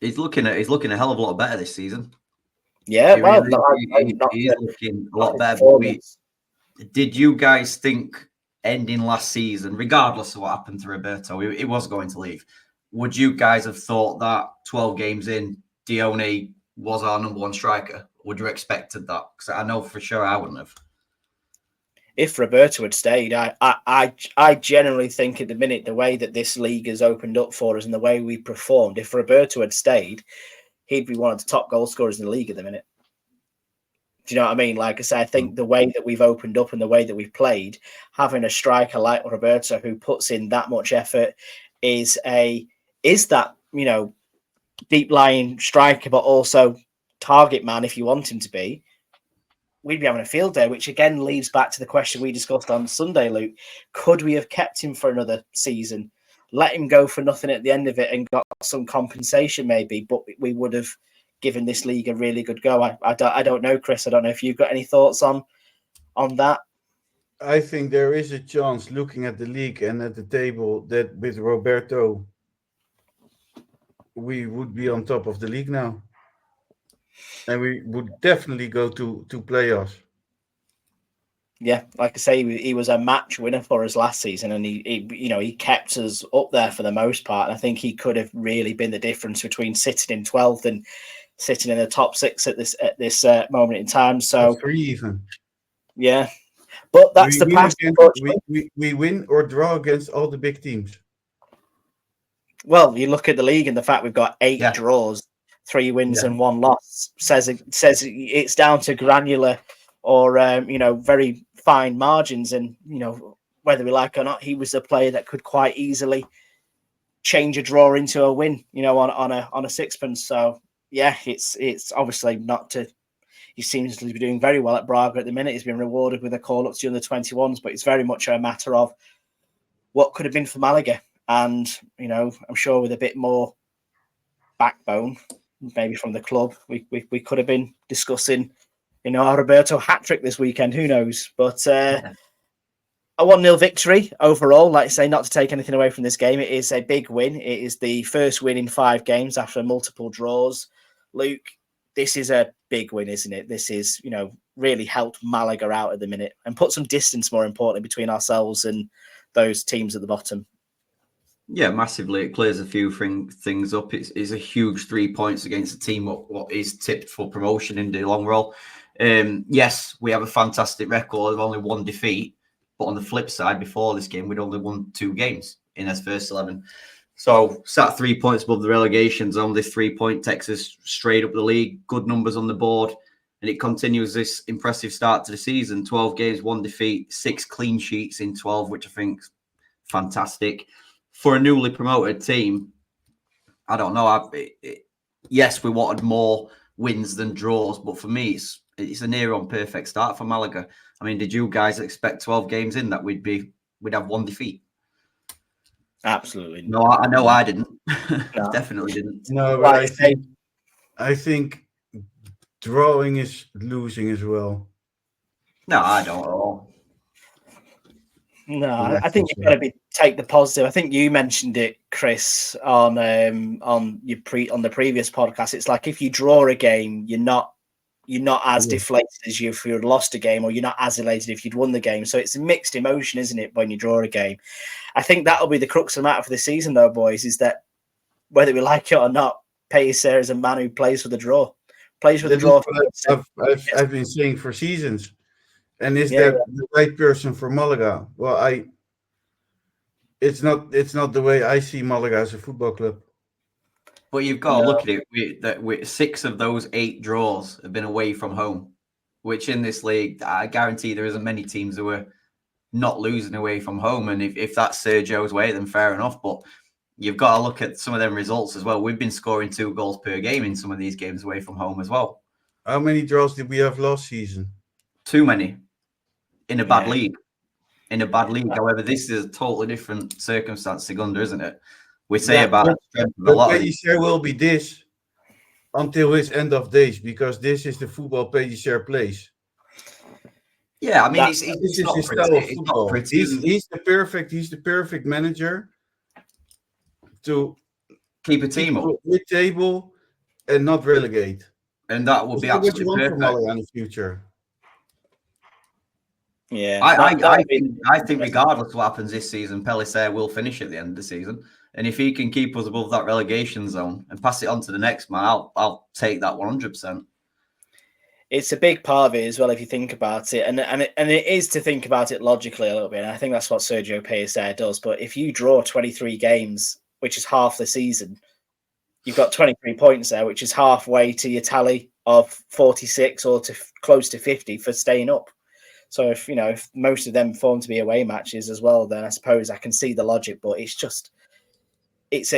He's looking a hell of a lot better this season. Yeah, He's looking a lot better. Did you guys think ending last season, regardless of what happened to Roberto, he was going to leave? Would you guys have thought that 12 games in, Dione was our number one striker? Would you have expected that? Because I know for sure I wouldn't have. If Roberto had stayed, I generally think at the minute, the way that this league has opened up for us and the way we performed, if Roberto had stayed, he'd be one of the top goal scorers in the league at the minute. Do you know what I mean? Like I said, I think the way that we've opened up and the way that we've played, having a striker like Roberto who puts in that much effort is that, deep lying striker, but also target man if you want him to be. We'd be having a field day, which again leads back to the question we discussed on Sunday, Luke. Could we have kept him for another season, let him go for nothing at the end of it and got some compensation maybe, but we would have given this league a really good go? I don't know, Chris. I don't know if you've got any thoughts on that. I think there is a chance, looking at the league and at the table, that with Roberto, we would be on top of the league now. And we would definitely go to playoffs. Yeah, like I say, he was a match winner for us last season, and he kept us up there for the most part. And I think he could have really been the difference between sitting in 12th and sitting in the top 6 at this moment in time. So 3 even. Yeah, but that's the past. We win or draw against all the big teams. Well, you look at the league and the fact we've got 8 draws, 3 wins and 1 loss says it's down to granular or very fine margins. And whether we like it or not, he was a player that could quite easily change a draw into a win, on a sixpence. So yeah, it's obviously not to. He seems to be doing very well at Braga at the minute. He's been rewarded with a call up to the under 21s, but it's very much a matter of what could have been for Malaga. And, I'm sure with a bit more backbone, maybe from the club, we could have been discussing, our Roberto hat-trick this weekend. Who knows? But a 1-0 victory overall, like I say, not to take anything away from this game. It is a big win. It is the first win in 5 games after multiple draws. Luke, this is a big win, isn't it? This is, really helped Malaga out at the minute and put some distance, more importantly, between ourselves and those teams at the bottom. Yeah, massively. It clears a few things up. It's a huge 3 points against a team what is tipped for promotion in the long run. Yes, we have a fantastic record of only 1 defeat, but on the flip side, before this game, we'd only won 2 games in his first 11. So sat 3 points above the relegation zone. This 3-point takes us straight up the league. Good numbers on the board. And it continues this impressive start to the season. 12 games, 1 defeat, 6 clean sheets in 12, which I think is fantastic. For a newly promoted team, I don't know. Yes, we wanted more wins than draws, but for me, it's a near on perfect start for Malaga. I mean, did you guys expect 12 games in that we'd have 1 defeat? Absolutely. No, I know I didn't. No. Definitely didn't. No, but I think drawing is losing as well. No, I don't at all. No, I think you've got to take the positive. I think you mentioned it, Chris, on the previous podcast. It's like if you draw a game, you're not as deflated as if you'd lost a game, or you're not as elated if you'd won the game. So it's a mixed emotion, isn't it, when you draw a game? I think that'll be the crux of the matter for the season, though, boys, is that whether we like it or not, Pellicer is a man who plays for the draw. Plays for the draw. I've been saying for seasons. And is that the right person for Malaga? Well, it's not the way I see Malaga as a football club. But you've got to look at it. 6 of those 8 draws have been away from home, which in this league, I guarantee there isn't many teams who are not losing away from home. And if that's Sergio's way, then fair enough. But you've got to look at some of them results as well. We've been scoring 2 goals per game in some of these games away from home as well. How many draws did we have last season? Too many. In a bad league. However, this is a totally different circumstance, Segunda, isn't it? We say about strength of a lot. There will be this. until his end of days, because this is the football Pellicer plays. Yeah, I mean, That's- it's This is not his pretty. style of It's not football. pretty. He's the perfect manager to Keep a keep team up, you mid-table and not relegate. and that would Is be that what you absolutely want from perfect. Malaga in the future? Yeah, I think regardless of what happens this season, Pellicer will finish at the end of the season. And if he can keep us above that relegation zone and pass it on to the next man, I'll take that 100%. it's a big part of it as well if you think about it, and it is to think about it logically a little bit. And I think that's what Sergio Pellicer does. But if you draw 23 games, which is half the season, you've got 23 points there, which is halfway to your tally of 46 or to close to 50 for staying up. So if most of them form to be away matches as well, then I suppose I can see the logic. But it's just it's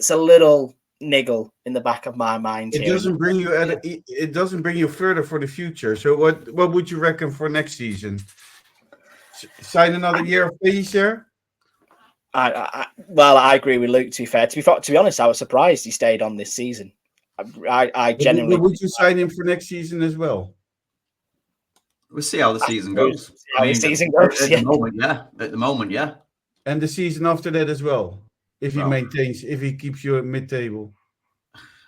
a little niggle in the back of my mind. It doesn't bring you it doesn't bring you further for the future. So what would you reckon for next season? Sign another year of Pellicer? Well, I agree with Luke. To be honest, I was surprised he stayed on this season. I genuinely. Would you sign him for next season as well? We'll see how the season goes. At the moment, yeah. And the season after that as well. If he keeps you at mid-table.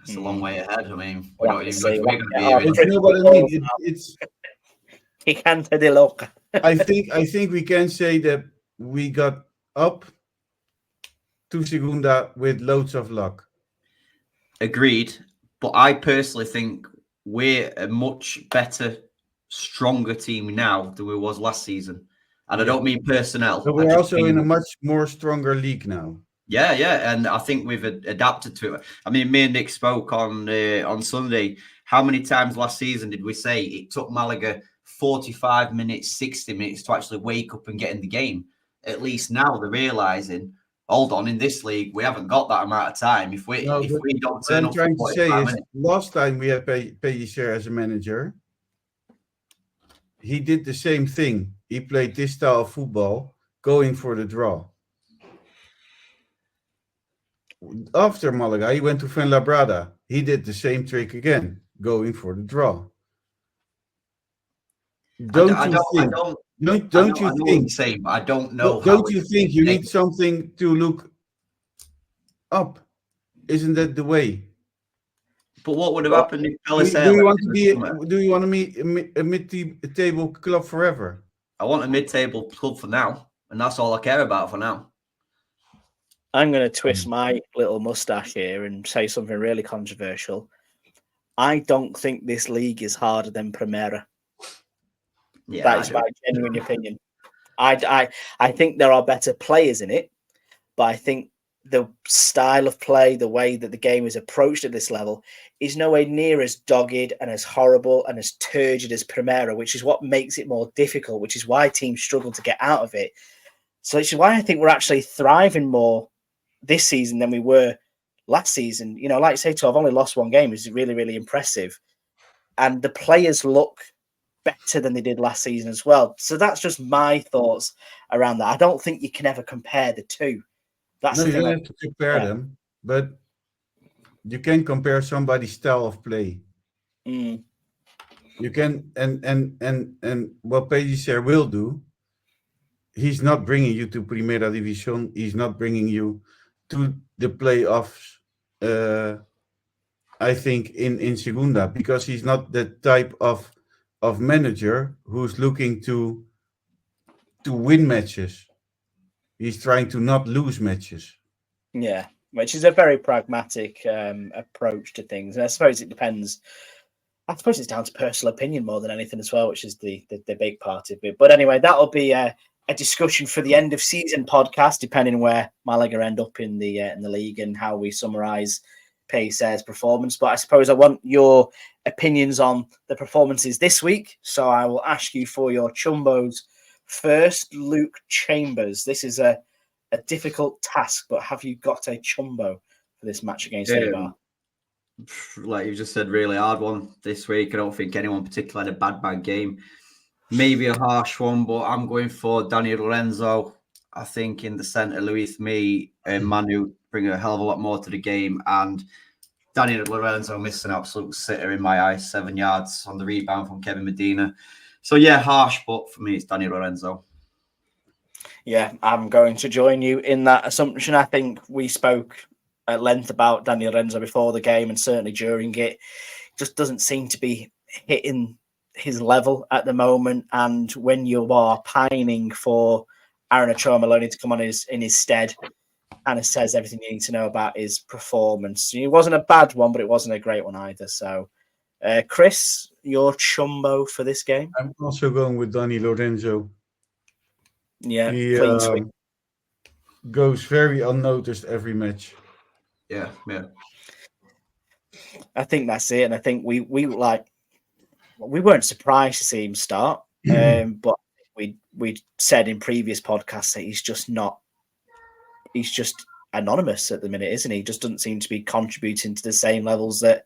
It's a long way ahead. I mean, We're not even going going to be here. You know what I mean? It's. Gigante de loca. I think we can say that we got up to Segunda with loads of luck. Agreed, but I personally think we're a much better, stronger team now than we was last season, and I don't mean personnel. But we're also in a much more stronger league now. Yeah, and I think we've adapted to it. I mean, me and Nick spoke on Sunday. How many times last season did we say it took Malaga 45 minutes, 60 minutes to actually wake up and get in the game? At least now they're realizing, hold on, in this league we haven't got that amount of time. If we don't turn up, what I'm trying to say is, minutes. last time we had Pellicer as a manager, he did the same thing. He played this style of football, going for the draw. After Malaga, he went to Fuenlabrada. He did the same trick again, going for the draw. Don't you think you need something to look up? Isn't that the way? But what would have happened if Pellicer? Do you want to be a mid-table club forever? I want a mid-table club for now, and that's all I care about for now. I'm going to twist my little mustache here and say something really controversial. I don't think this league is harder than Primera. Yeah, that is my genuine opinion. I think there are better players in it, but I think the style of play, the way that the game is approached at this level, is nowhere near as dogged and as horrible and as turgid as Primera, which is what makes it more difficult, which is why teams struggle to get out of it. So which is why I think we're actually thriving more this season than we were last season. You know, like you say, to have only lost one game is really, really impressive. And the players look better than they did last season as well. So that's just my thoughts around that. I don't think you can ever compare the two. That's you don't have to compare them, but you can compare somebody's style of play. You can, and what Pellicer will do, he's not bringing you to Primera División. He's not bringing you to the playoffs. I think in Segunda, because he's not the type of manager who's looking to win matches. He's trying to not lose matches. Yeah, which is a very pragmatic approach to things. And I suppose it depends. I suppose it's down to personal opinion more than anything as well, which is the big part of it. But anyway, that'll be a discussion for the end of season podcast, depending where Malaga end up in the league and how we summarise Pellicer's performance. But I suppose I want your opinions on the performances this week. So I will ask you for your chumbos first. Luke Chambers, this is a difficult task, but have you got a chumbo for this match against Eibar? Like you just said, really hard one this week. I don't think anyone particularly had a bad game. Maybe a harsh one, but I'm going for Daniel Lorenzo. I think in the centre, Luis, me, and Manu bring a hell of a lot more to the game. And Danny Lorenzo missed an absolute sitter in my eyes, 7 yards on the rebound from Kevin Medina. So yeah, harsh, but for me, it's Danny Lorenzo. Yeah, I'm going to join you in that assumption. I think we spoke at length about Danny Lorenzo before the game and certainly during it. Just doesn't seem to be hitting his level at the moment. And when you are pining for Aaron Achor-Maloney to come on in his stead, kind of says everything you need to know about his performance. It wasn't a bad one, but it wasn't a great one either. So, Chris, your chumbo for this game? I'm also going with Danny Lorenzo. Yeah, He clean sweep. goes very unnoticed every match. Yeah. I think that's it, and I think we weren't surprised to see him start, but we said in previous podcasts that he's just anonymous at the minute, isn't he? He just doesn't seem to be contributing to the same levels that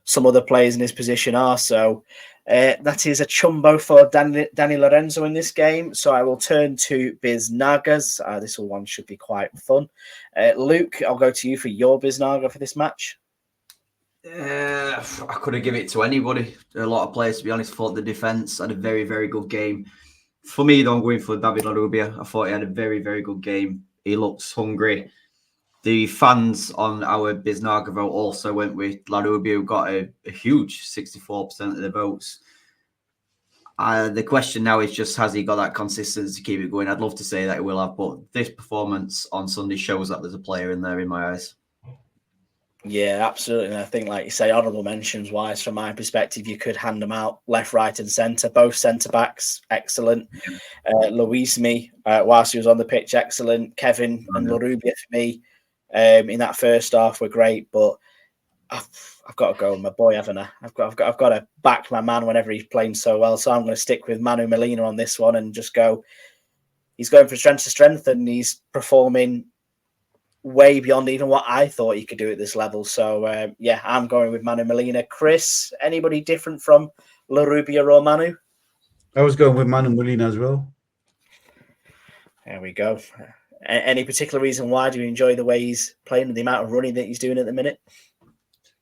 some other players in his position are. So that is a chumbo for Danny Lorenzo in this game. So I will turn to Biznagas. This one should be quite fun. Luke, I'll go to you for your Biznaga for this match. I could have given it to anybody. A lot of players, to be honest, thought the defence had a very, very good game. For me, though, I'm going for David Larrubia. I thought he had a very, very good game. He looks hungry. The fans on our Biznaga vote also went with Larrubia, who got a huge 64% of the votes. The question now is just, has he got that consistency to keep it going? I'd love to say that he will have, but this performance on Sunday shows that there's a player in there in my eyes. Yeah, absolutely. And I think, like you say, honourable mentions wise, from my perspective, you could hand them out left, right, and centre. Both centre backs, excellent. Luismi, whilst he was on the pitch, excellent. Kevin and Larrubia for me in that first half were great. But I've got to go with my boy, haven't I? I've got to back my man whenever he's playing so well. So I'm going to stick with Manu Molina on this one and just go. He's going from strength to strength, and he's performing way beyond even what I thought he could do at this level. So, I'm going with Manu Molina. Chris, anybody different from Larrubia or Manu? I was going with Manu Molina as well. There we go. Any particular reason why? Do you enjoy the way he's playing and the amount of running that he's doing at the minute?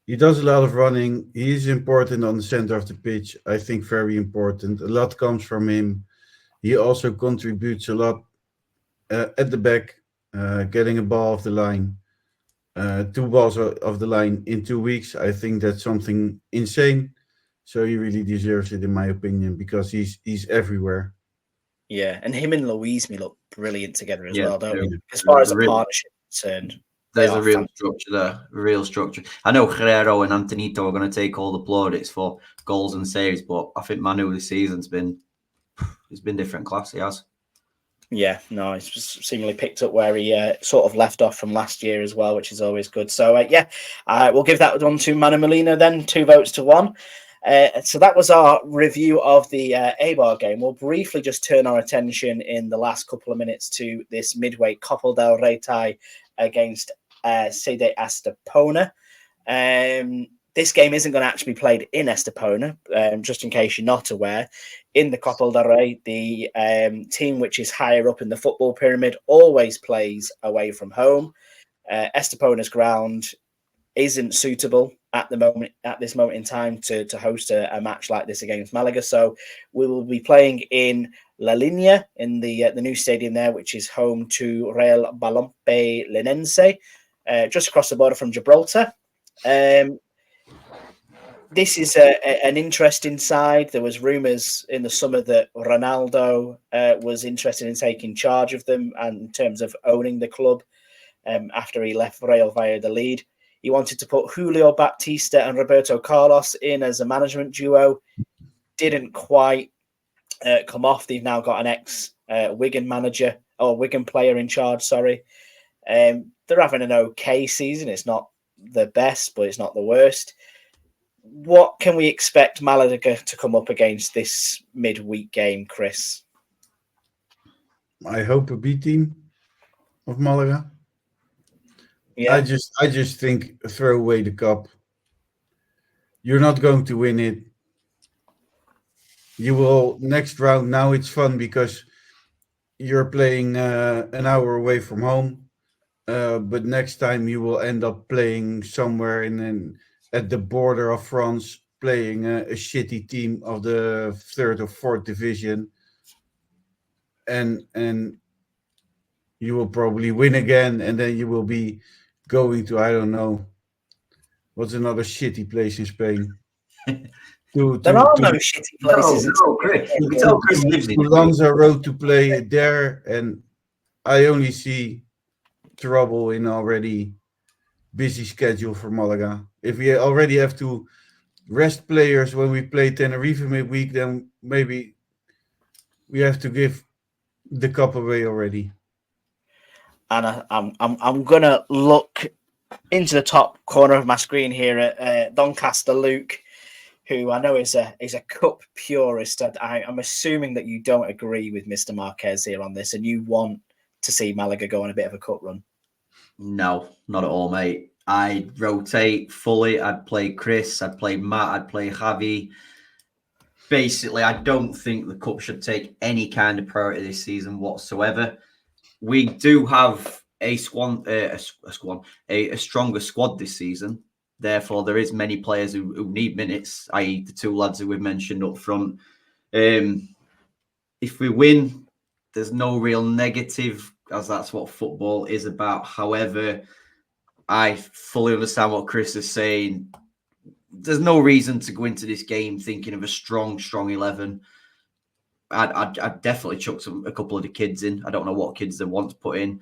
He does a lot of running. He is important on the center of the pitch. I think very important. A lot comes from him. He also contributes a lot at the back. Getting a ball off the line, 2 balls off the line in 2 weeks. I think that's something insane. So he really deserves it, in my opinion, because he's everywhere. Yeah, and him and Luismi look brilliant together as well, don't they? As far as a partnership is concerned. There's a real structure there, real structure. I know Guerrero and Antonito are going to take all the plaudits for goals and saves, but I think Manu this season's been different class. He has. Yeah, no, he's seemingly picked up where he sort of left off from last year as well, which is always good. So, we'll give that one to Manu Molina then, 2 votes to 1. So that was our review of the Eibar game. We'll briefly just turn our attention in the last couple of minutes to this midweek Copa del Rey tie against CD Estepona. This game isn't going to actually be played in Estepona, just in case you're not aware. In the Copa del Rey, the team which is higher up in the football pyramid always plays away from home. Estepona's ground isn't suitable at this moment in time to host a match like this against Malaga. So we will be playing in La Línea, in the new stadium there, which is home to Real Balompié Linense, just across the border from Gibraltar. This is an interesting side. There was rumours in the summer that Ronaldo was interested in taking charge of them and in terms of owning the club after he left Real Valladolid. He wanted to put Julio Baptista and Roberto Carlos in as a management duo. Didn't quite come off. They've now got an ex-Wigan manager or Wigan player in charge, sorry. They're having an okay season. It's not the best, but it's not the worst. What can we expect Malaga to come up against this midweek game, Chris? I hope a B team of Malaga. Yeah. I just think throw away the cup. You're not going to win it. You will next round. Now it's fun because you're playing an hour away from home. but next time you will end up playing somewhere at the border of France, playing a shitty team of the third or fourth division, and you will probably win again, and then you will be going to, I don't know, what's another shitty place in Spain? There are no shitty places. No, Chris. We tell Chris lives in Lanza Road to play there, and I only see trouble in already busy schedule for Malaga. If we already have to rest players when we play Tenerife midweek, then maybe we have to give the cup away already. And I'm gonna look into the top corner of my screen here at Doncaster Luke, who I know is a cup purist. I'm assuming that you don't agree with Mr. Marquez here on this, and you want to see Malaga go on a bit of a cup run. No, not at all, mate. I'd rotate fully. I'd play Chris. I'd play Matt. I'd play Javi. Basically, I don't think the cup should take any kind of priority this season whatsoever. We do have a stronger squad this season. Therefore, there is many players who need minutes, i.e. the two lads who we've mentioned up front. If we win, there's no real negative, as that's what football is about. However, I fully understand what Chris is saying. There's no reason to go into this game thinking of a strong 11. I'd definitely chuck a couple of the kids in. I don't know what kids they want to put in.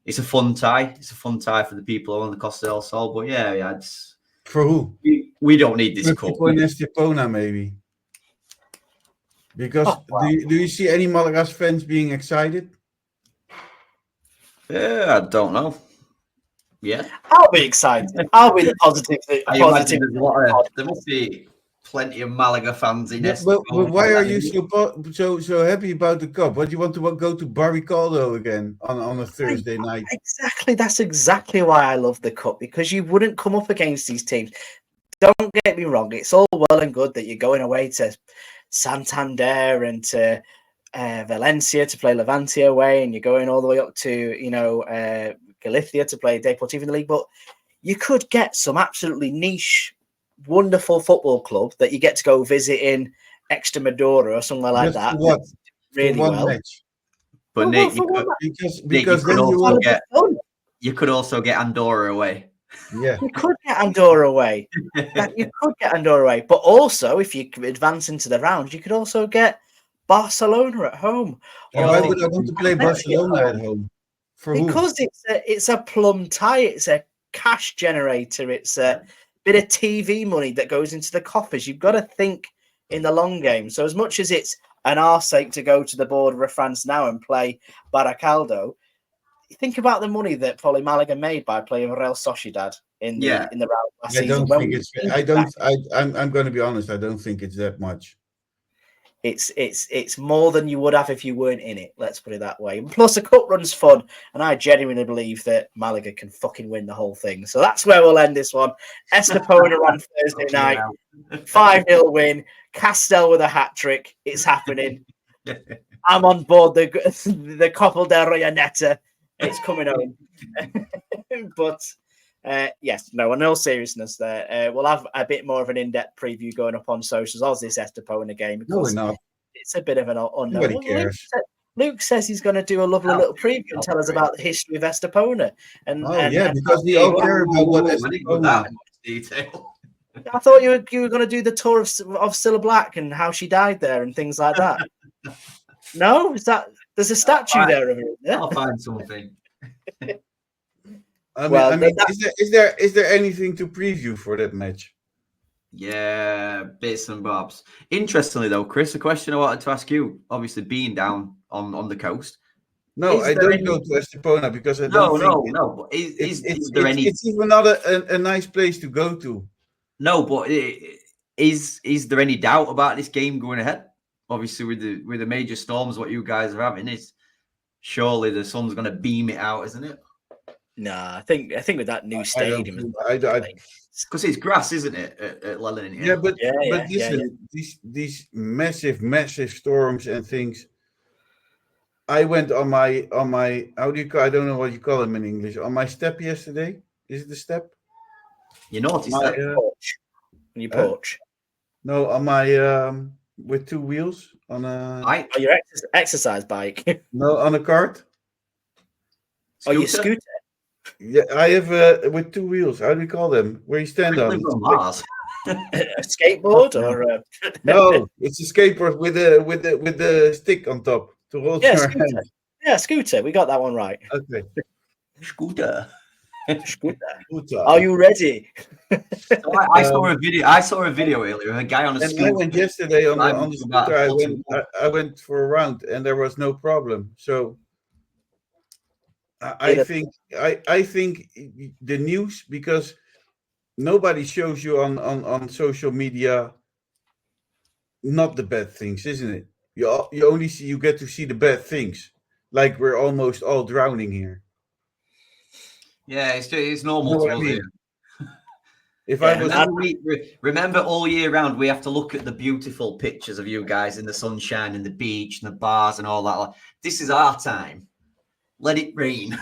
It's a fun tie. It's a fun tie for the people on the Costa del Sol. But yeah, it's for who? We don't need this cup. In Estepona, maybe. Because do you see any Malaga fans being excited? Yeah, I don't know. Yeah, I'll be excited. I'll be the positive. There must be plenty of Malaga fans in But why are you so happy about the cup? What do you want to go to Barricaldo again on a Thursday night? Exactly. That's exactly why I love the cup, because you wouldn't come up against these teams. Don't get me wrong. It's all well and good that you're going away to Santander and to Valencia to play Levante away, and you're going all the way up to Galicia to play Deportivo in the league. But you could get some absolutely niche, wonderful football club that you get to go visit in Extremadura or somewhere like that. What? Really well. Match. But Nick, because then you could also get Andorra away. Yeah, you could get Andorra away. But also, if you advance into the round, you could also get Barcelona at home. Why would I want to play Barcelona at home? Because it's a plum tie. It's a cash generator. It's a bit of TV money that goes into the coffers. You've got to think in the long game. So as much as it's an arse sake to go to the border of France now and play Baracaldo, think about the money that probably Malaga made by playing Real Sociedad in the round last season. I'm going to be honest. I don't think it's that much. It's more than you would have if you weren't in it. Let's put it that way. And plus, a cup run's fun, and I genuinely believe that Malaga can fucking win the whole thing. So that's where we'll end this one. Estepona on Thursday night, 5-0 win. Castel with a hat trick. It's happening. I'm on board the Copa del Rey Netta. It's coming home. But yes, no, in all seriousness, there we'll have a bit more of an in-depth preview going up on socials of this Estepona game. No, we're not. It's a bit of an unknown. Nobody cares. Luke says he's going to do a lovely little preview and tell us about the history of Estepona. Because we all care about what Estepona. Detail. I thought you were going to do the tour of Cilla Black and how she died there and things like that. No, there's a statue there of her. Yeah? I'll find something. Is there anything to preview for that match? Yeah, bits and bobs. Interestingly, though, Chris, a question I wanted to ask you. Obviously, being down on the coast. No, I don't go to Estepona because I don't. No. But is there any? It's even not a nice place to go to. No, but is there any doubt about this game going ahead? Obviously, with the major storms, what you guys are having is surely the sun's going to beam it out, isn't it? Nah, I think with that new stadium, because it's grass, isn't it, at Lenin? Yeah, but listen, these massive storms and things. I went on my how do you call, I don't know what you call them in English, on my step yesterday. Is it the step? You noticed My, that? Porch. On your Huh? porch. No, on my with two wheels on a Bike, Oh, your exercise bike. no on a cart. Oh, your scooter, scooter. Yeah, I have with two wheels. How do we call them? Where you stand on? Living on Mars. A skateboard or a... No, it's a skateboard with the stick on top to hold Yeah, your scooter. hand. Yeah, scooter. We got that one right. Okay. Scooter. Scooter. Scooter. Are you ready? So I saw a video. I saw a video earlier of a guy on a And scooter. I went yesterday on driving the to about scooter. a foot in the I went for a round, and there was no problem. So I Either- think I think the news, because nobody shows you on social media not the bad things, isn't it? You only see, you get to see the bad things, like we're almost all drowning here. Yeah, it's You normal know to what I us mean? here. If I was Remember all year round, we have to look at the beautiful pictures of you guys in the sunshine and the beach and the bars and all that. Like, this is our time. Let it rain.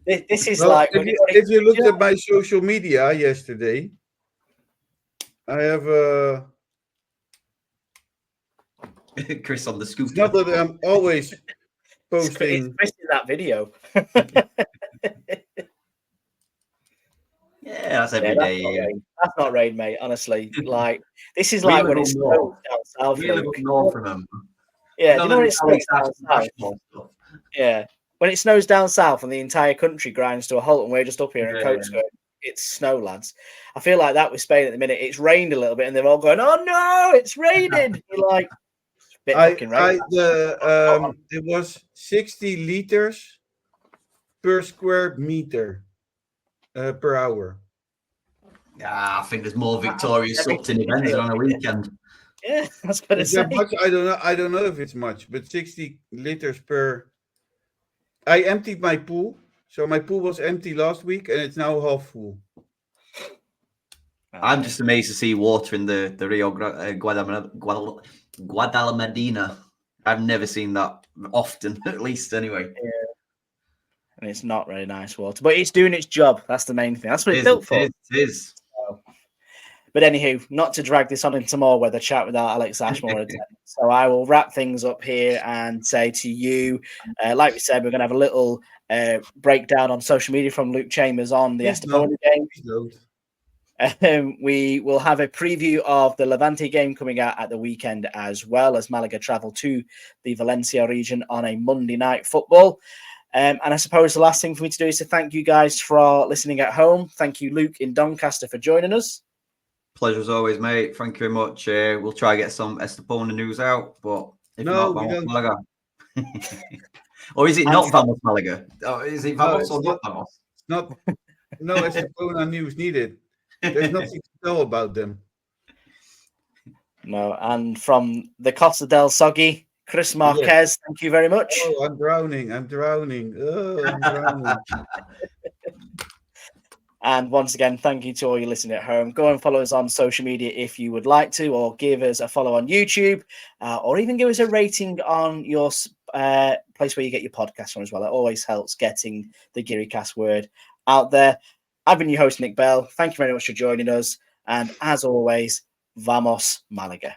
This is well, like... if you looked at my social media yesterday, I have Chris on the it's scooter. not that I'm always It's posting. Chris in that video. Yeah, that's every Yeah, day. that's not rain, mate. Honestly, like this is We like live when up it snows north. down south. We live Luke. up north, remember? Yeah, do you know when it snows down south? Stuff. Yeah, when it snows down south and the entire country grinds to a halt, and we're just up here in Yeah. coats going, "It's snow, lads." I feel like that with Spain at the minute. It's rained a little bit, and they're all going, "Oh no, it's raining!" You're like, "Bit of fucking rain." It was 60 liters per square meter per hour. Yeah, I think there's more Victoria Sutton events on a weekend. Yeah, that's what Is it's that much? I don't know. I don't know if it's much, but 60 liters per. I emptied my pool, so my pool was empty last week, and it's now half full. I'm just amazed to see water in the Rio Guadalamedina. I've never seen that often, at least anyway. Yeah. And it's not very nice water, but it's doing its job. That's the main thing. That's what it's built for. It is. But anywho, not to drag this on into more weather chat without Alex Ashmore. So I will wrap things up here and say to you, like we said, we're going to have a little breakdown on social media from Luke Chambers on the Estepona game. We will have a preview of the Levante game coming out at the weekend, as well as Malaga travel to the Valencia region on a Monday night football. And I suppose the last thing for me to do is to thank you guys for listening at home. Thank you, Luke in Doncaster, for joining us. Pleasure as always, mate. Thank you very much. We'll try to get some Estepona news out, but if not, Vamos Malaga. Or is it not Vamos Malaga? Oh, is it Vamos or not Vamos? Not. No Estepona news needed. There's nothing to tell about them. No, and from the Costa del Soggy, Chris Marquez, thank you very much. Oh, I'm drowning. Oh, I'm drowning. And once again, thank you to all you listening at home. Go and follow us on social media if you would like to, or give us a follow on YouTube, or even give us a rating on your place where you get your podcast from as well. It always helps getting the GearyCast word out there. I've been your host, Nick Bell. Thank you very much for joining us. And as always, Vamos Malaga.